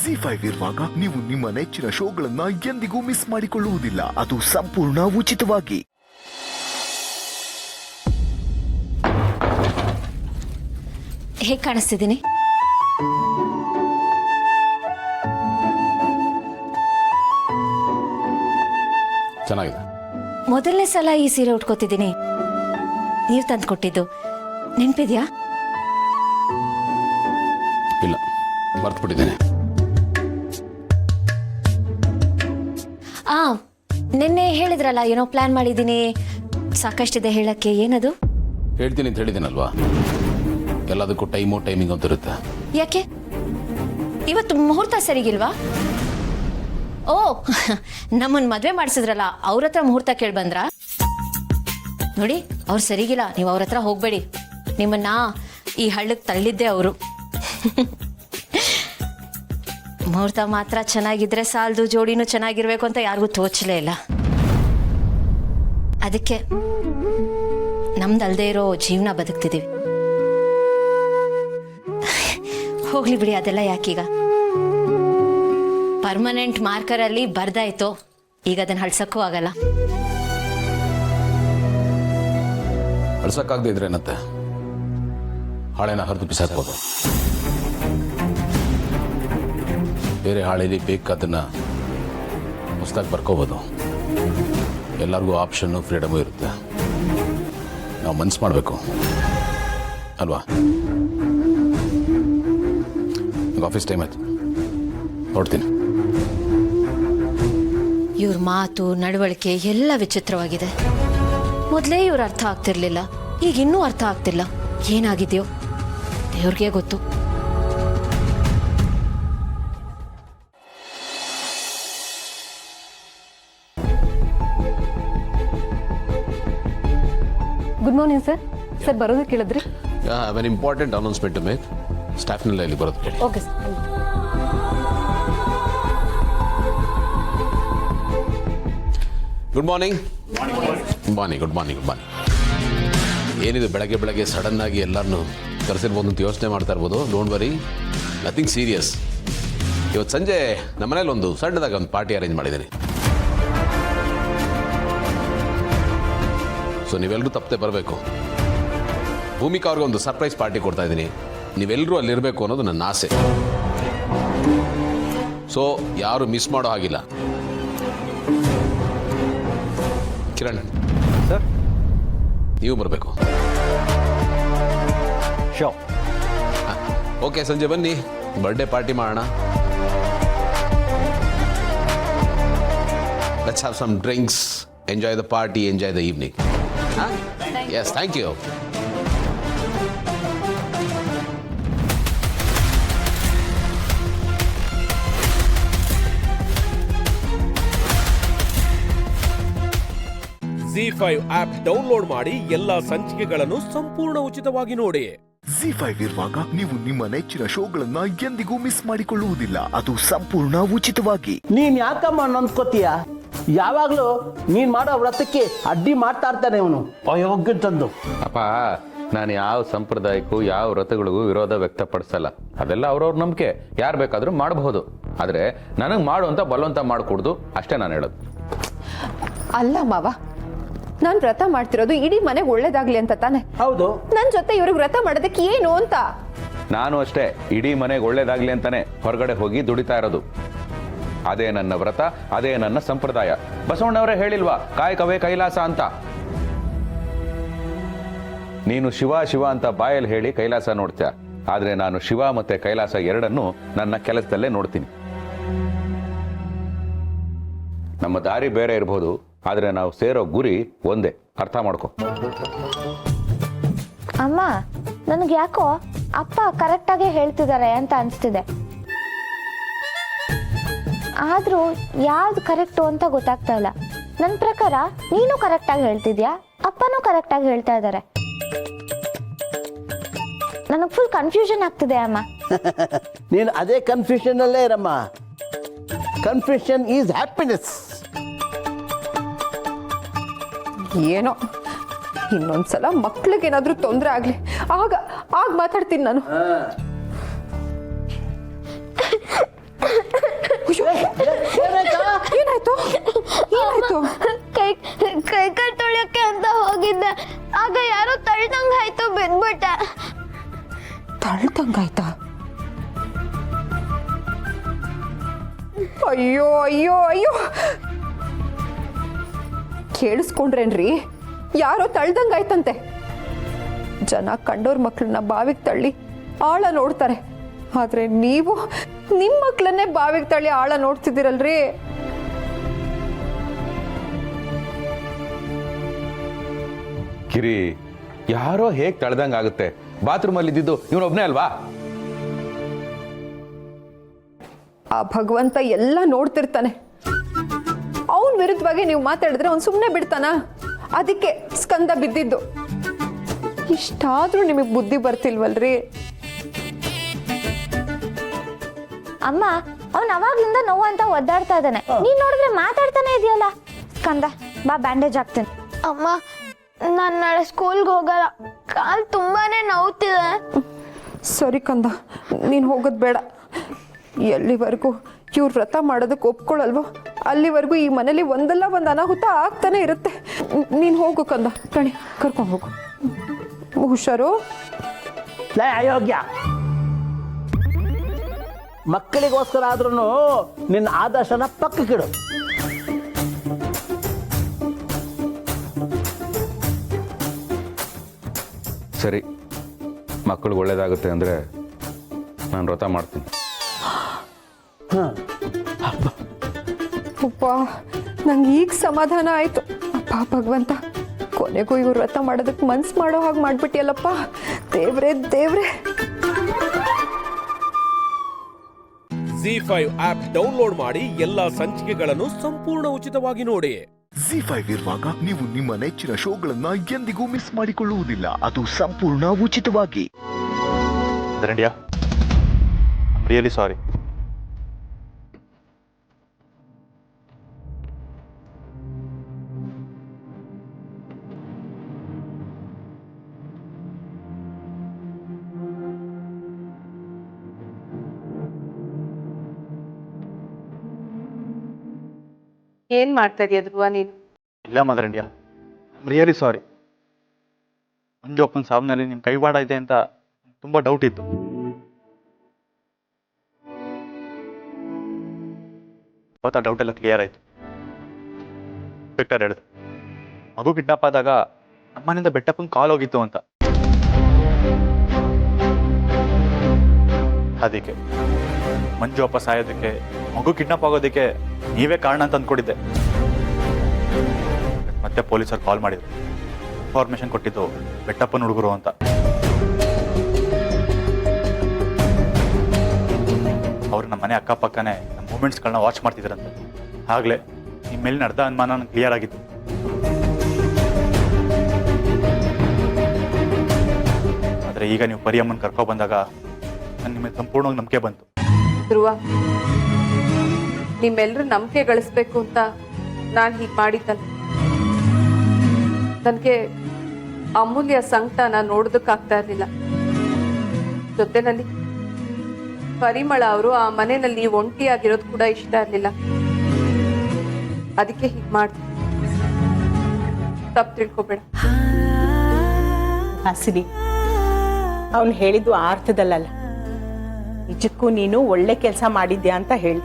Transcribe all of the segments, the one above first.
ZEE5 ಇರುವಾಗ ನೀವು ನಿಮ್ಮ ನೆಚ್ಚಿನ ಶೋಗಳನ್ನ ಎಂದಿಗೂ ಮಿಸ್ ಮಾಡಿಕೊಳ್ಳುವುದಿಲ್ಲ. ಅದು ಸಂಪೂರ್ಣ ಉಚಿತವಾಗಿ. ಹೇಗೆ ಕಾಣಿಸ್ತಿದ್ದೀನಿ? ಚೆನ್ನಾಗಿದೆ. ಮೊದಲನೇ ಸಲ ಈ ಸೀರೆ ಉಟ್ಕೋತಿದ್ದೀನಿ. ನೀವು ತಂದು ಕೊಟ್ಟಿದ್ದು ನೆನಪಿದ್ಯಾ? ಇಲ್ಲ, ಮರ್ತ್ಬಿಟ್ಟಿದ್ದೇನೆ. ನಿನ್ನೆ ಹೇಳಿದ್ರಲ್ಲ ಏನೋ ಪ್ಲಾನ್ ಮಾಡಿದ್ದೀನಿ, ಸಾಕಷ್ಟಿದೆ ಹೇಳಕ್ಕೆ. ಏನದು? ಹೇಳ್ತೀನಿ ಅಂತ ಹೇಳಿದ್ದೀನಲ್ವಾ, ಎಲ್ಲದಕ್ಕೂ ಟೈಮಿಂಗ್ ಅಂತ ಇರುತ್ತೆ. ಯಾಕೆ ಇವತ್ತು ಮುಹೂರ್ತ ಸರಿಗಿಲ್ವಾ? ಓ, ನಮ್ಮನ್ನ ಮದ್ವೆ ಮಾಡಿಸಿದ್ರಲ್ಲ, ಅವ್ರ ಹತ್ರ ಮುಹೂರ್ತ ಕೇಳಿ ಬಂದ್ರ? ನೋಡಿ, ಅವ್ರು ಸರಿಗಿಲ್ಲ, ನೀವು ಅವ್ರ ಹತ್ರ ಹೋಗ್ಬೇಡಿ. ನಿಮ್ಮನ್ನ ಈ ಹಳ್ಳಕ್ಕೆ ತಳ್ಳಿದ್ದೆ ಅವರು. ಮುಹೂರ್ತ ಮಾತ್ರ ಚೆನ್ನಾಗಿದ್ರೆ ಸಾಲದು, ಜೋಡಿನೂ ಚೆನ್ನಾಗಿರ್ಬೇಕು ಅಂತ ಯಾರಿಗೂ ತೋಚಲೇ ಇಲ್ಲ. ಅದಕ್ಕೆ ನಮ್ದಲ್ದೇ ಇರೋ ಜೀವನ ಬದುಕ್ತಿದ್ದೀವಿ. ಹೋಗ್ಲಿ ಬಿಡಿ, ಅದೆಲ್ಲ ಯಾಕೀಗ. ಪರ್ಮನೆಂಟ್ ಮಾರ್ಕರಲ್ಲಿ ಬರ್ದಾಯ್ತು, ಈಗ ಅದನ್ನ ಹಳ್ಸಕ್ಕೂ ಆಗಲ್ಲ. ಅಳ್ಸಕ್ಕಾಗದೇ ಇದ್ರೆ ಏನತ್ತೆ, ಹಾಳೆನ ಹರಿದು ಬಿಸಾಕ್ಬೋದು. ಬೇರೆ ಹಾಳೆಯಲ್ಲಿ ಬೇಕಾದನ್ನ ಹೊಸದಾಗಿ ಬರ್ಕೋಬೋದು. ಎಲ್ಲರಿಗೂ ಆಪ್ಷನ್ನು ಫ್ರೀಡಮು ಇರುತ್ತೆ. ನಾವು ಮನ್ಸು ಮಾಡಬೇಕು ಅಲ್ವಾ? ಆಫೀಸ್ ಟೈಮ್ ಆಯ್ತು, ಹೊರಡ್ತೀನಿ. ಇವ್ರ ಮಾತು ನಡವಳಿಕೆ ಎಲ್ಲ ವಿಚಿತ್ರವಾಗಿದೆ. ಮೊದಲೇ ಇವ್ರ ಅರ್ಥ ಆಗ್ತಿರ್ಲಿಲ್ಲ, ಈಗ ಇನ್ನೂ ಅರ್ಥ ಆಗ್ತಿಲ್ಲ. ಏನಾಗಿದೆಯೋ ದೇವ್ರಿಗೆ ಗೊತ್ತು. Good morning sir. ಸರ್ ಬರೋದಕ್ಕೆ ಹೇಳಿದ್ರಿ? I have an important announcement to make. ಸ್ಟಾಫ್ನೆಲ್ಲ ಇಲ್ಲಿ ಬರೋದು ಹೇಳಿ. Okay sir. Good morning. Good morning. ಏನಿದೆ ಬೆಳಗ್ಗೆ ಸಡನ್ ಆಗಿ ಎಲ್ಲರನ್ನು ಕರೆಸಿರ್ಬೋದು ಅಂತ ಯೋಚನೆ ಮಾಡ್ತಾ ಇರ್ಬೋದು. Don't worry, nothing serious. ಇವತ್ತು ಸಂಜೆ ನಮ್ಮ ಮನೇಲಿ ಒಂದು ಸಣ್ಣದಾಗಿ ಒಂದು ಪಾರ್ಟಿ ಅರೇಂಜ್ ಮಾಡಿದ್ದೀನಿ. ಸೊ ನೀವೆಲ್ಲರೂ ತಪ್ಪದೆ ಬರಬೇಕು. ಭೂಮಿಕಾ ಅವ್ರಿಗೆ ಒಂದು ಸರ್ಪ್ರೈಸ್ ಪಾರ್ಟಿ ಕೊಡ್ತಾ ಇದ್ದೀನಿ. ನೀವೆಲ್ಲರೂ ಅಲ್ಲಿರಬೇಕು ಅನ್ನೋದು ನನ್ನ ಆಸೆ. ಸೊ ಯಾರು ಮಿಸ್ ಮಾಡೋ ಹಾಗಿಲ್ಲ. ಕಿರಣ್ ಸರ್, ನೀವು ಬರಬೇಕು. ಶೋ. ಓಕೆ, ಸಂಜೆ ಬನ್ನಿ, ಬರ್ಡೇ ಪಾರ್ಟಿ ಮಾಡೋಣ. Let's have some drinks, enjoy the party, enjoy the evening. Yes, thank you. ZEE5 app download ಮಾಡಿ ಎಲ್ಲಾ ಸಂಚಿಕೆಗಳನ್ನು ಸಂಪೂರ್ಣ ಉಚಿತವಾಗಿ ನೋಡಿ. ZEE5 ಇರುವಾಗ ನೀವು ನಿಮ್ಮ ನೆಚ್ಚಿನ ಶೋಗಳನ್ನ ಎಂದಿಗೂ ಮಿಸ್ ಮಾಡಿಕೊಳ್ಳುವುದಿಲ್ಲ. ಅದು ಸಂಪೂರ್ಣ ಉಚಿತವಾಗಿ. ನೀನ್ ಯಾಕಮ್ಮ ನೊಂದ್ಕೋತೀಯ? ಯಾವಾಗ್ಲೂ ನೀನ್ ಮಾಡೋ ವ್ರತಕ್ಕೆ ಅಡ್ಡಿ ಮಾಡ್ತಾ ಇರ್ತಾನೆ ಅವನು, ಅಯೋಗ್ಯ ತಂದು. ಅಪ್ಪ, ನಾನು ಯಾವ ಸಂಪ್ರದಾಯಕ್ಕೂ ಯಾವ ವ್ರತಗಳಿಗೂ ವಿರೋಧ ವ್ಯಕ್ತಪಡಿಸಲ್ಲ. ಅದೆಲ್ಲ ಅವ್ರವ್ರ ನಂಬಿಕೆ, ಯಾರು ಬೇಕಾದ್ರೂ ಮಾಡಬಹುದು. ಆದ್ರೆ ನನಗೆ ಮಾಡು ಅಂತ ಬಲವಂತ ಮಾಡಿಕೊಡ್ದು ಅಷ್ಟೇ ನಾನು ಹೇಳೋದು. ಅಲ್ಲ ಮಾವ, ನಾನು ವ್ರತ ಮಾಡ್ತಿರೋದು ಇಡೀ ಮನೆಗೆ ಒಳ್ಳೇದಾಗ್ಲಿ ಅಂತ ತಾನೆ. ಹೌದು, ನನ್ ಜೊತೆ ಇವ್ರಿಗೆ ವ್ರತ ಮಾಡೋದಕ್ಕೆ ಏನು ಅಂತ. ನಾನು ಅಷ್ಟೇ ಇಡೀ ಮನೆಗೆ ಒಳ್ಳೇದಾಗ್ಲಿ ಅಂತಾನೆ ಹೊರಗಡೆ ಹೋಗಿ ದುಡಿತಾ ಇರೋದು. ಅದೇ ನನ್ನ ವ್ರತ, ಅದೇ ನನ್ನ ಸಂಪ್ರದಾಯ. ಬಸವಣ್ಣವರೇ ಹೇಳಿಲ್ವಾ, ಕಾಯಕವೇ ಕೈಲಾಸ ಅಂತ. ನೀನು ಶಿವ ಅಂತ ಬಾಯಲ್ಲಿ ಹೇಳಿ ಕೈಲಾಸ ನೋಡ್ತೀಯ, ಆದ್ರೆ ನಾನು ಶಿವ ಮತ್ತೆ ಕೈಲಾಸ ಎರಡನ್ನು ನನ್ನ ಕೆಲಸದಲ್ಲೇ ನೋಡ್ತೀನಿ. ನಮ್ಮ ದಾರಿ ಬೇರೆ ಇರಬಹುದು, ಆದ್ರೆ ನಾವು ಸೇರೋ ಗುರಿ ಒಂದೇ. ಅರ್ಥ ಮಾಡ್ಕೊ. ಅಮ್ಮ, ನನಗೆ ಯಾಕೋ ಅಪ್ಪ ಕರೆಕ್ಟಾಗೆ ಹೇಳ್ತಿದ್ದಾರೆ ಅಂತ ಅನಿಸ್ತಿದೆ. ಆದ್ರೂ ಯಾವ್ದು ಕರೆಕ್ಟು ಅಂತ ಗೊತ್ತಾಗ್ತಾ ಇಲ್ಲ. ನನ್ನ ಪ್ರಕಾರ ನೀನು ಕರೆಕ್ಟಾಗಿ ಹೇಳ್ತಿದ್ಯಾ, ಅಪ್ಪನೂ ಕರೆಕ್ಟಾಗಿ ಹೇಳ್ತಾ ಇದ್ದಾರೆ. ನನಗೆ ಫುಲ್ ಕನ್ಫ್ಯೂಷನ್ ಆಗ್ತಿದೆ ಅಮ್ಮ. ನೀನು ಅದೇ ಕನ್ಫ್ಯೂಷನ್ ಅಲ್ಲೇ ಇರಮ್ಮ. Confusion is happiness. ಏನೋ ಇನ್ನೊಂದ್ಸಲ ಮಕ್ಳಿಗೇನಾದ್ರೂ ತೊಂದರೆ ಆಗ್ಲಿ, ಆಗ ಮಾತಾಡ್ತೀನಿ ನಾನು. ಅಯ್ಯೋ ಅಯ್ಯೋ ಅಯ್ಯೋ, ಕೇಳಿಸ್ಕೊಂಡ್ರೇನ್ರಿ? ಯಾರೋ ತಳ್ದಂಗಾಯ್ತಂತೆ. ಜನ ಕಂಡೋರ್ ಮಕ್ಕಳನ್ನ ಬಾವಿಗೆ ತಳ್ಳಿ ಆಳ ನೋಡ್ತಾರೆ, ಆದ್ರೆ ನೀವು ನಿಮ್ಮ ಮಕ್ಕಳನ್ನೇ ಬಾವಿಗೆ ತಳ್ಳಿ ಆಳ ನೋಡ್ತಿದ್ದೀರಲ್ರಿ. ಕಿರಿ, ಯಾರೋ ಹೇಗೆ ತಳ್ದಂಗೆ ಆಗುತ್ತೆ? ಬಾತ್ರೂಮಲ್ಲಿ ಇದ್ದಿದ್ದು ಇವನೊಬ್ನೇ ಅಲ್ವಾ? ಆ ಭಗವಂತ ಎಲ್ಲ ನೋಡ್ತಿರ್ತಾನೆ. ಅವನ ವಿರುದ್ಧವಾಗಿ ನೀವು ಮಾತಾಡಿದ್ರೆ ಅವ್ನು ಸುಮ್ಮನೆ ಬಿಡ್ತಾನ? ಅದಕ್ಕೆ ಸ್ಕಂದ ಬಿದ್ದಿದ್ದು. ಇಷ್ಟಾದ್ರೂ ನಿಮಗೆ ಬುದ್ಧಿ ಬರ್ತಿಲ್ವಲ್ರಿ? ಅಮ್ಮ, ಅವ್ನು ಅವಾಗ್ಲಿಂದ ನೋವು ಅಂತ ಒದ್ದಾಡ್ತಾ ಇದ್ದಾನೆ. ನೀನ್ ನೋಡಿದ್ರೆ ಮಾತಾಡ್ತಾನೆ ಇದೆಯಲ್ಲ. ಸ್ಕಂದ, ಬಾ ಬ್ಯಾಂಡೇಜ್ ಹಾಕ್ತೀನಿ. ಅಮ್ಮ, ನಾನು ನಾಳೆ ಸ್ಕೂಲ್ಗೆ ಹೋಗಲ್ಲ, ಕಾಲು ತುಂಬಾನೇ ನೋವ್ತಿದೆ. ಸರಿ ಕಂದ, ನೀನು ಹೋಗೋದು ಬೇಡ. ಎಲ್ಲಿವರೆಗೂ ಇವ್ರು ವ್ರತ ಮಾಡೋದಕ್ಕೆ ಒಪ್ಕೊಳ್ಳಲ್ವೋ ಅಲ್ಲಿವರೆಗೂ ಈ ಮನೇಲಿ ಒಂದಲ್ಲ ಒಂದು ಅನಾಹುತ ಆಗ್ತಾನೆ ಇರುತ್ತೆ. ನೀನು ಹೋಗು ಕಂದ, ಕಣಿ ಕರ್ಕೊಂಡು ಹೋಗು. ಹುಷಾರು. ಲೇ ಅಯೋಗ್ಯ, ಮಕ್ಕಳಿಗೋಸ್ಕರ ಆದ್ರೂ ನಿನ್ನ ಆದರ್ಶನ ಪಕ್ಕಕ್ಕಿಡು. ಸರಿ, ಮಕ್ಕಳಿಗೆ ಒಳ್ಳೇದಾಗುತ್ತೆ ಅಂದರೆ ನಾನು ವ್ರತ ಮಾಡ್ತೀನಿ. ಅಪ್ಪ, ನಂಗೆ ಈಗ ಸಮಾಧಾನ ಆಯ್ತು. ಅಪ್ಪ ಭಗವಂತ, ಕೊನೆಗೂ ಇವ್ರು ವ್ರತ ಮಾಡೋದಕ್ಕೆ ಮನ್ಸು ಮಾಡೋ ಹಾಗೆ ಮಾಡ್ಬಿಟ್ಟಿಯಲ್ಲಪ್ಪ. ದೇವ್ರೆ ದೇವ್ರೆ. ಜಿ5 ಆಪ್ ಡೌನ್ಲೋಡ್ ಮಾಡಿ ಎಲ್ಲಾ ಸಂಚಿಕೆಗಳನ್ನು ಸಂಪೂರ್ಣ ಉಚಿತವಾಗಿ ನೋಡಿ. ಜಿ5 ಇರುವಾಗ ನೀವು ನಿಮ್ಮ ನೆಚ್ಚಿನ ಶೋಗಳನ್ನ ಎಂದಿಗೂ ಮಿಸ್ ಮಾಡಿಕೊಳ್ಳುವುದಿಲ್ಲ, ಅದು ಸಂಪೂರ್ಣ ಉಚಿತವಾಗಿ. ಧರಣ್ಯ, ಐ ರಿಯಲಿ ಸಾರಿ. ಏನ್ ಮಾಡ್ತಾ ಇದೀಯ ಧ್ರುವ ನೀನು? ಇಲ್ಲ ಮದರಂಡ್ಯ, ಐ ರಿಯಲಿ ಸಾರಿ. ಮಂಜು ಅಪ್ಪನ ಸಾವನಲ್ಲಿ ನಿಮ್ಮ ಕೈವಾಡ ಇದೆ ಅಂತ ತುಂಬ ಡೌಟ್ ಇತ್ತು. ಅವತ್ತು ಆ ಡೌಟ್ ಎಲ್ಲ ಕ್ಲಿಯರ್ ಆಯಿತು. ಇನ್ಸ್ಪೆಕ್ಟರ್ ಹೇಳಿದ್ರು, ಮಗು ಕಿಡ್ನಾಪ್ ಆದಾಗ ನಮ್ಮನಿಂದ ಬೆಟ್ಟಪ್ಪನ ಕಾಲ್ ಹೋಗಿತ್ತು ಅಂತ. ಅದಕ್ಕೆ ಮಂಜು ಅಪ್ಪ ಸಾಯೋದಕ್ಕೆ, ಮಗು ಕಿಡ್ನಾಪ್ ಆಗೋದಕ್ಕೆ ನೀವೇ ಕಾರಣ ಅಂತ ಅಂದ್ಕೊಂಡಿದ್ದೆ. ಮತ್ತೆ ಪೊಲೀಸರು ಕಾಲ್ ಮಾಡಿದ್ರು, ಇನ್ಫಾರ್ಮೇಶನ್ ಕೊಟ್ಟಿದ್ದು ಬೆಟ್ಟಪ್ಪನ ಹುಡುಗರು ಅಂತ. ಅವ್ರು ನಮ್ಮ ಮನೆ ಅಕ್ಕಪಕ್ಕನೇ ನಮ್ಮ ಮೂಮೆಂಟ್ಸ್ಗಳನ್ನ ವಾಚ್ ಮಾಡ್ತಿದ್ರಂತೆ. ಆಗಲೇ ನಿಮ್ಮ ಮೇಲಿನ ಅರ್ಧ ಅನುಮಾನ ಕ್ಲಿಯರ್ ಆಗಿತ್ತು. ಆದರೆ ಈಗ ನೀವು ಪರಿಯಮ್ಮನ ಕರ್ಕೊ ಬಂದಾಗ ನಾನು ನಿಮಗೆ ಸಂಪೂರ್ಣವಾಗಿ ನಂಬಿಕೆ ಬಂತು. ಧ್ರುವ, ನಿಮ್ಮೆಲ್ಲರೂ ನಂಬಿಕೆ ಗಳಿಸ್ಬೇಕು ಅಂತ ನಾನು ಹೀಗೆ ಮಾಡಿದ್ದಲ್ಲ. ನನಗೆ ಅಮೂಲ್ಯ ಸಂಕಟನ ನೋಡೋದಕ್ಕಾಗ್ತಾ ಇರಲಿಲ್ಲ. ಜೊತೆನಲ್ಲಿ ಪರಿಮಳ ಅವರು ಆ ಮನೆಯಲ್ಲಿ ಒಂಟಿಯಾಗಿರೋದು ಕೂಡ ಇಷ್ಟ ಇರಲಿಲ್ಲ. ಅದಕ್ಕೆ ಹೀಗೆ ಮಾಡ್ತೀನಿ. ತಪ್ಪು ತಿಳ್ಕೊಬೇಡ. ಹಾಸಿನಿ, ಅವನು ಹೇಳಿದ್ದು ಆ ಅರ್ಥದಲ್ಲಲ್ಲ. ನಿಜಕ್ಕೂ ನೀನು ಒಳ್ಳೆ ಕೆಲಸ ಮಾಡಿದ್ಯಾ ಅಂತ ಹೇಳ್ದ.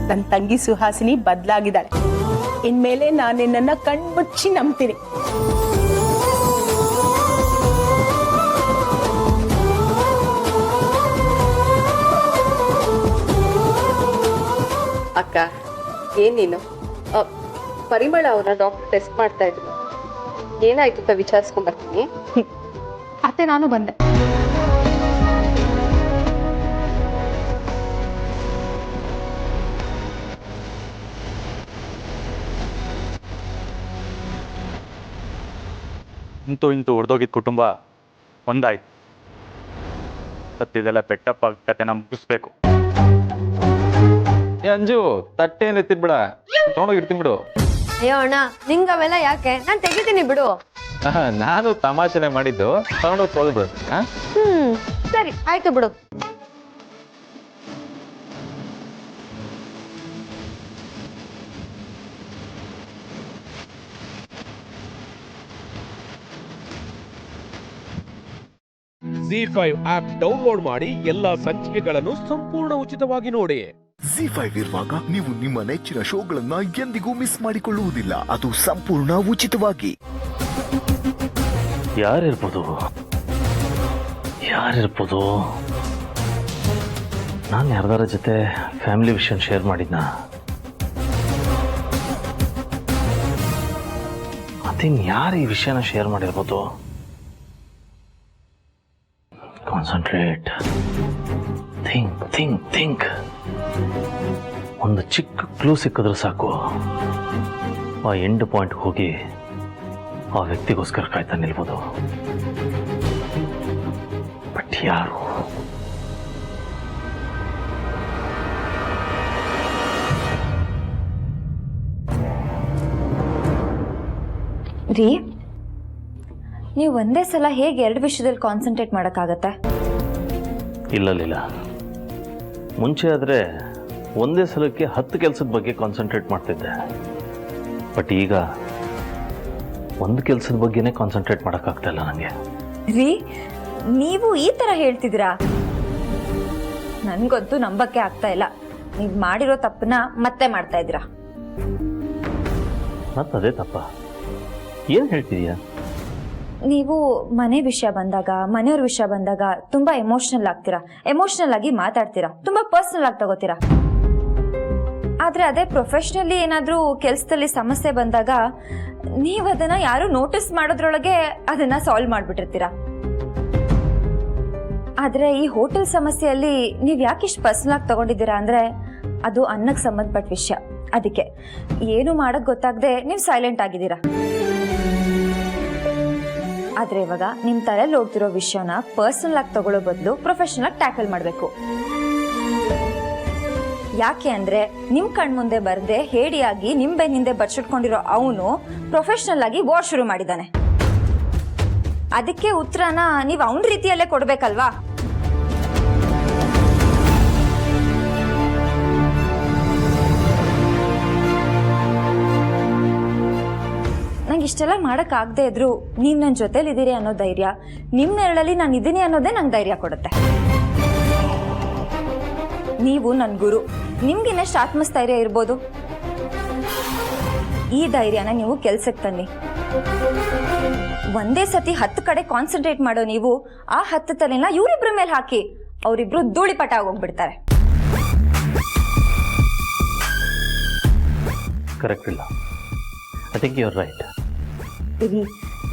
ನನ್ನ ತಂಗಿ ಸುಹಾಸಿನಿ ಬದಲಾಗಿದ್ದಾಳೆ. ಇನ್ಮೇಲೆ ನಾನು ನಿನ್ನನ್ನು ಕಣ್ಮುಚ್ಚಿ ನಂಬ್ತೀನಿ. ಅಕ್ಕ, ಏನೇನು ಪರಿಮಳ ಅವರ ಡಾಕ್ಟರ್ ಟೆಸ್ಟ್ ಮಾಡ್ತಾ ಇದ್ರು. ಏನಾಯ್ತು ಅಂತ ವಿಚಾರಿಸ್ಕೊಂಡ್ ಬರ್ತೀನಿ. ಅತ್ತೆ, ನಾನು ಬಂದೆ. ಇಂತೂ ಹೊಡೆದೋಗಿದ್ದ ಕುಟುಂಬ ಒಂದಾಯ್ತು. ಸತ್ತಿದೆಲ್ಲ ಬೆಟ್ಟಪ್ಪ ಕತೆನ ಮುಗಿಸ್ಬೇಕು. ಅಂಜು, ತಟ್ಟೆಯನ್ನು ಎತ್ತಿದ್ಬಿಡ, ತೊಗೊಂಡೋಗಿರ್ತೀನಿ ಬಿಡು. ಅಯ್ಯೋ ಅಣ್ಣ, ನಿಂಗೆ ಅವೆಲ್ಲ ಯಾಕೆ? ನಾನು ತೆಗಿತೀನಿ ಬಿಡು. ನಾನು ತಮಾಷೆನೆ ಮಾಡಿದ್ದು, ತಗೊಂಡೋಗಿ ತೊಳೆದ್ಬಿಡು. ಸರಿ ಆಯ್ತು ಬಿಡು. ZEE5 ಆಪ್ ಡೌನ್ಲೋಡ್ ಮಾಡಿ ಎಲ್ಲಾ ಸಂಚಿಕೆಗಳನ್ನು ಸಂಪೂರ್ಣ ಉಚಿತವಾಗಿ ನೋಡಿ. ZEE5 ಇರುವಾಗ ನೀವು ನಿಮ್ಮ ನೆಚ್ಚಿನ ಶೋಗಳನ್ನ ಎಂದಿಗೂ ಮಿಸ್ ಮಾಡಿಕೊಳ್ಳುವುದಿಲ್ಲ. ಅದು ಸಂಪೂರ್ಣ ಉಚಿತವಾಗಿ. ಯಾರಿರ್ಬೋದು ನಾನು ಯಾರ್ದಾರ ಜೊತೆ ಫ್ಯಾಮಿಲಿ ವಿಷಯ ಶೇರ್ ಮಾಡಿದ್ನ? ಅದೇನು ಯಾರು ಈ ವಿಷಯನ ಶೇರ್ ಮಾಡಿರ್ಬೋದು? Concentrate, think. ಒಂದು ಚಿಕ್ಕ ಕ್ಲೂ ಸಿಕ್ಕಿದ್ರೆ ಸಾಕು, ಆ ಎಂಡ್ ಪಾಯಿಂಟ್ ಹೋಗಿ ಆ ವ್ಯಕ್ತಿಗೋಸ್ಕರ ಕಾಯ್ತಾ ನಿಲ್ಬೋದು. ಬಟ್ ಯಾರು? ರೀ, ನೀವು ಒಂದೇ ಸಲ ಹೇಗೆ 2 ವಿಷಯದಲ್ಲಿ ಕಾನ್ಸಂಟ್ರೇಟ್ ಮಾಡೋಕ್ಕಾಗತ್ತೆ? ಇಲ್ಲ, ಮುಂಚೆ ಆದರೆ ಒಂದೇ ಸಲಕ್ಕೆ 10 ಕೆಲಸದ ಬಗ್ಗೆ ಕಾನ್ಸಂಟ್ರೇಟ್ ಮಾಡ್ತಿದ್ದೆ. ಬಟ್ ಈಗ ಒಂದು ಕೆಲಸದ ಬಗ್ಗೆನೇ ಕಾನ್ಸಂಟ್ರೇಟ್ ಮಾಡೋಕ್ಕಾಗ್ತಾ ಇಲ್ಲ ನನಗೆ. ರೀ, ನೀವು ಈ ಥರ ಹೇಳ್ತಿದ್ದೀರಾ? ನನಗಂತೂ ನಂಬಕ್ಕೆ ಆಗ್ತಾ ಇಲ್ಲ. ನೀವು ಮಾಡಿರೋ ತಪ್ಪನ್ನ ಮತ್ತೆ ಮಾಡ್ತಾ ಇದ್ದೀರಾ. ಮತ್ತದೇ ತಪ್ಪ? ಏನು ಹೇಳ್ತಿದೀಯಾ? ನೀವು ಮನೆ ವಿಷಯ ಬಂದಾಗ, ಮನೆಯವ್ರ ವಿಷಯ ಬಂದಾಗ ತುಂಬಾ ಎಮೋಷನಲ್ ಆಗ್ತೀರಾ, ಎಮೋಷನಲ್ ಆಗಿ ಮಾತಾಡ್ತೀರಾ, ತುಂಬಾ ಪರ್ಸನಲ್ ಆಗಿ ತಗೋತೀರಾ. ಆದ್ರೆ ಅದೇ ಪ್ರೊಫೆಷನಲಿ ಏನಾದ್ರೂ ಕೆಲಸದಲ್ಲಿ ಸಮಸ್ಯೆ ಬಂದಾಗ ನೀವು ಅದನ್ನ ಯಾರು ನೋಟಿಸ್ ಮಾಡೋದ್ರೊಳಗೆ ಅದನ್ನ ಸಾಲ್ವ್ ಮಾಡ್ಬಿಟ್ಟಿರ್ತೀರಾ. ಆದ್ರೆ ಈ ಹೋಟೆಲ್ ಸಮಸ್ಯೆಯಲ್ಲಿ ನೀವು ಯಾಕಿಷ್ಟು ಪರ್ಸನಲ್ ಆಗಿ ತಗೊಂಡಿದ್ದೀರಾ ಅಂದ್ರೆ ಅದು ಅನ್ನಕ್ಕೆ ಸಂಬಂಧಪಟ್ಟ ವಿಷಯ. ಅದಕ್ಕೆ ಏನು ಮಾಡಕ್ ಗೊತ್ತಾಗದೆ ನೀವು ಸೈಲೆಂಟ್ ಆಗಿದ್ದೀರಾ. ಆದ್ರೆ ಇವಾಗ ನಿಮ್ ತಲೆಯಲ್ಲಿ ಓಡ್ತಿರೋ ವಿಷಯನ ಪರ್ಸನಲ್ ಆಗಿ ತಗೊಳ್ಳೋ ಬದಲು ಪ್ರೊಫೆಷನಲ್ ಆಗಿ ಟ್ಯಾಕಲ್ ಮಾಡಬೇಕು. ಯಾಕೆ ಅಂದ್ರೆ ನಿಮ್ ಕಣ್ ಮುಂದೆ ಬರ್ದೆ ಹೇಡಿಯಾಗಿ ನಿಮ್ ಬೆನ್ನಿಂದೆ ಬಚ್ಚಿಟ್ಕೊಂಡಿರೋ ಅವನು ಪ್ರೊಫೆಷನಲ್ ಆಗಿ ವಾರ್ ಶುರು ಮಾಡಿದಾನೆ. ಅದಕ್ಕೆ ಉತ್ತರನ ನೀವು ಅವನ ರೀತಿಯಲ್ಲೇ ಕೊಡ್ಬೇಕಲ್ವಾ? ನಂಗೆ ಇಷ್ಟೆಲ್ಲ ಮಾಡೋಕ್ಕಾಗದೇ ಇದ್ರು ನೀವು ನನ್ನ ಜೊತೆಲಿದ್ದೀರಿ ಅನ್ನೋ ಧೈರ್ಯ, ನಿಮ್ಮ ನೆರಳಲ್ಲಿ ನಾನು ಇದ್ದೀನಿ ಅನ್ನೋದೇ ನಂಗೆ ಧೈರ್ಯ ಕೊಡುತ್ತೆ. ನೀವು ನನ್ನ ಗುರು, ನಿಮ್ಗಿನ್ನಷ್ಟು ಆತ್ಮಸ್ಥೈರ್ಯ ಇರ್ಬೋದು. ಈ ಧೈರ್ಯನ ನೀವು ಕೆಲ್ಸಕ್ಕೆ ತನ್ನಿ. ಒಂದೇ ಸತಿ 10 ಕಡೆ ಕಾನ್ಸಂಟ್ರೇಟ್ ಮಾಡೋ ನೀವು ಆ 10 ತಲೆನ ಇವರಿಬ್ರ ಮೇಲೆ ಹಾಕಿ ಅವರಿಬ್ರು ಧೂಳಿಪಟ ಆಗೋಗ್ಬಿಡ್ತಾರೆ. ಕರೆಕ್ಟ್ ಇಲ್ಲ. I think you are right.